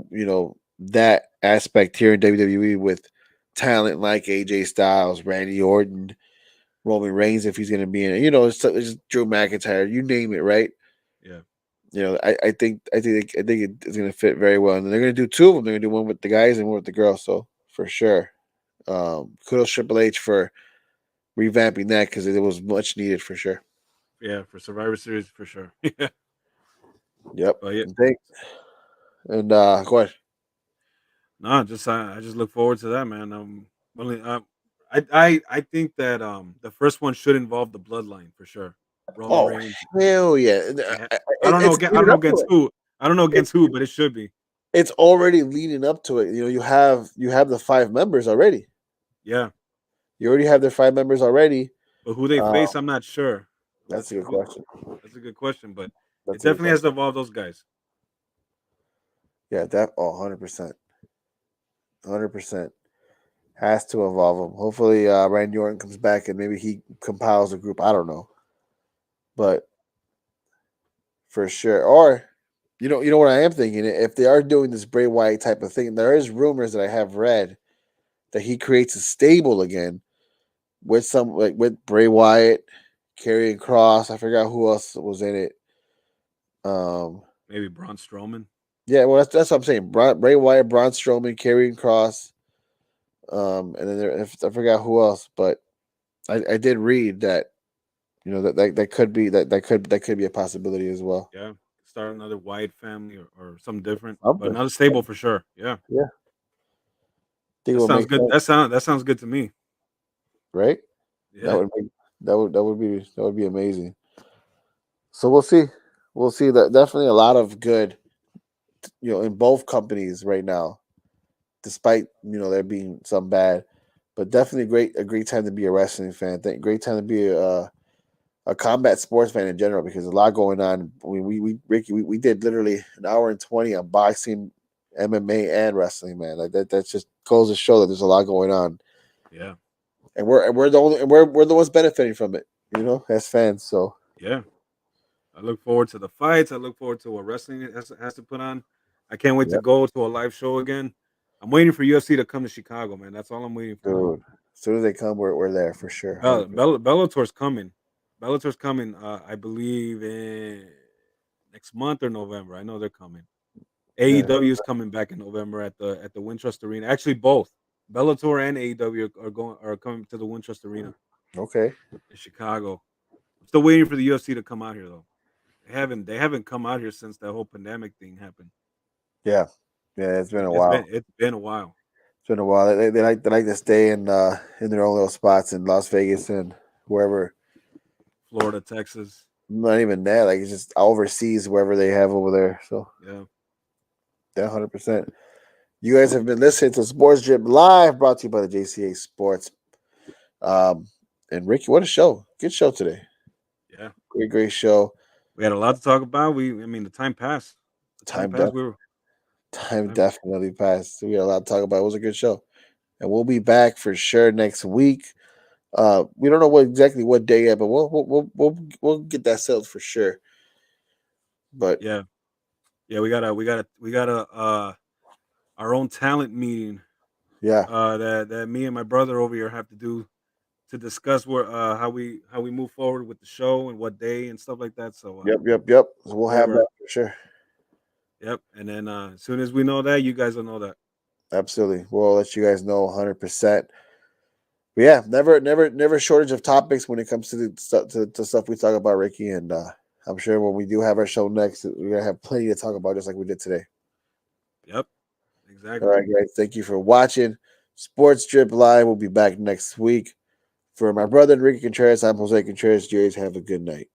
that aspect here in WWE with talent like AJ Styles, Randy Orton, Roman Reigns if he's going to be in it. It's Drew McIntyre, you name it, right? Yeah. I think it's going to fit very well, and they're going to do two of them. They're going to do one with the guys and one with the girls. So for sure, kudos Triple H for revamping that because it was much needed for sure. Yeah, for Survivor Series for sure. Yeah. Yep. But yeah. And go ahead. No, I just look forward to that, man. I think that the first one should involve the bloodline for sure. Roman Oh Reigns. hell yeah! Yeah. I don't know. I don't know against who. I don't know against who, but it should be. It's already leading up to it. You have the 5 members already. Yeah. You already have their 5 members already. But who they face, I'm not sure. That's a good question. That's a good question, but That's it definitely has to involve those guys. Yeah, 100%. 100% has to involve them. Hopefully, Randy Orton comes back and maybe he compiles a group. I don't know, but for sure. Or you know what I am thinking? If they are doing this Bray Wyatt type of thing, there is rumors that I have read that he creates a stable again with with Bray Wyatt, Karrion Kross. I forgot who else was in it. Maybe Braun Strowman. Yeah, well, that's what I'm saying. Bray Wyatt, Braun Strowman, Karrion Kross, and then I forgot who else, but I did read that that could be that could be a possibility as well. Yeah, start another Wyatt family or something different, but Something. another stable for sure. Yeah, Yeah. Think it that would sounds make good. sense, That sounds good to me. right? Yeah, That would be amazing. So we'll see. We'll see. That definitely a lot of good, in both companies right now, despite there being some bad, but definitely a great time to be a wrestling fan. Great time to be a combat sports fan in general because there's a lot going on. Ricky, we did literally an hour and 20 on boxing, MMA, and wrestling. Man, like that just goes to show that there's a lot going on. yeah, And we're the ones benefiting from it, as fans. So yeah. I look forward to the fights. I look forward to what wrestling has to put on. I can't wait to yep, go to a live show again. I'm waiting for UFC to come to Chicago, man. That's all I'm waiting for. dude, as soon as they come, we're there for sure. Bellator's coming. Bellator's coming. I believe in next month or November. I know they're coming. Yeah. AEW is coming back in November at the Wintrust Arena. Actually, both Bellator and AEW are coming to the Wintrust Arena Okay. in Chicago. I'm still waiting for the UFC to come out here though. They haven't come out here since that whole pandemic thing happened. Yeah. Yeah. It's been a while. It's been a while. It's been a while. They like to stay in their own little spots in Las Vegas and wherever. Florida, Texas. Not even that. Like it's just overseas, wherever they have over there. So Yeah. that 100%. You guys have been listening to Sports Drip Live, brought to you by the JCA Sports. And Ricky, what a show! Good show today. Yeah. Great show. We had a lot to talk about. I mean, the time passed. Time passed. We were Time definitely passed. We had a lot to talk about. It was a good show, and we'll be back for sure next week. We don't know exactly what day yet, but we'll get that settled for sure. But yeah, we got a our own talent meeting. Yeah, that me and my brother over here have to do to discuss where how we move forward with the show and what day and stuff like that. So yep. So we'll have that for sure. Yep, and then as soon as we know that, you guys will know that. Absolutely, we'll let you guys know 100%. But yeah, never shortage of topics when it comes to the stuff we talk about, Ricky. And I'm sure when we do have our show next, we're gonna have plenty to talk about, just like we did today. Yep, exactly. All right, guys. Thank you for watching Sports Drip Live. We'll be back next week. For my brother Enrique Contreras, I'm Jose Contreras. You guys have a good night.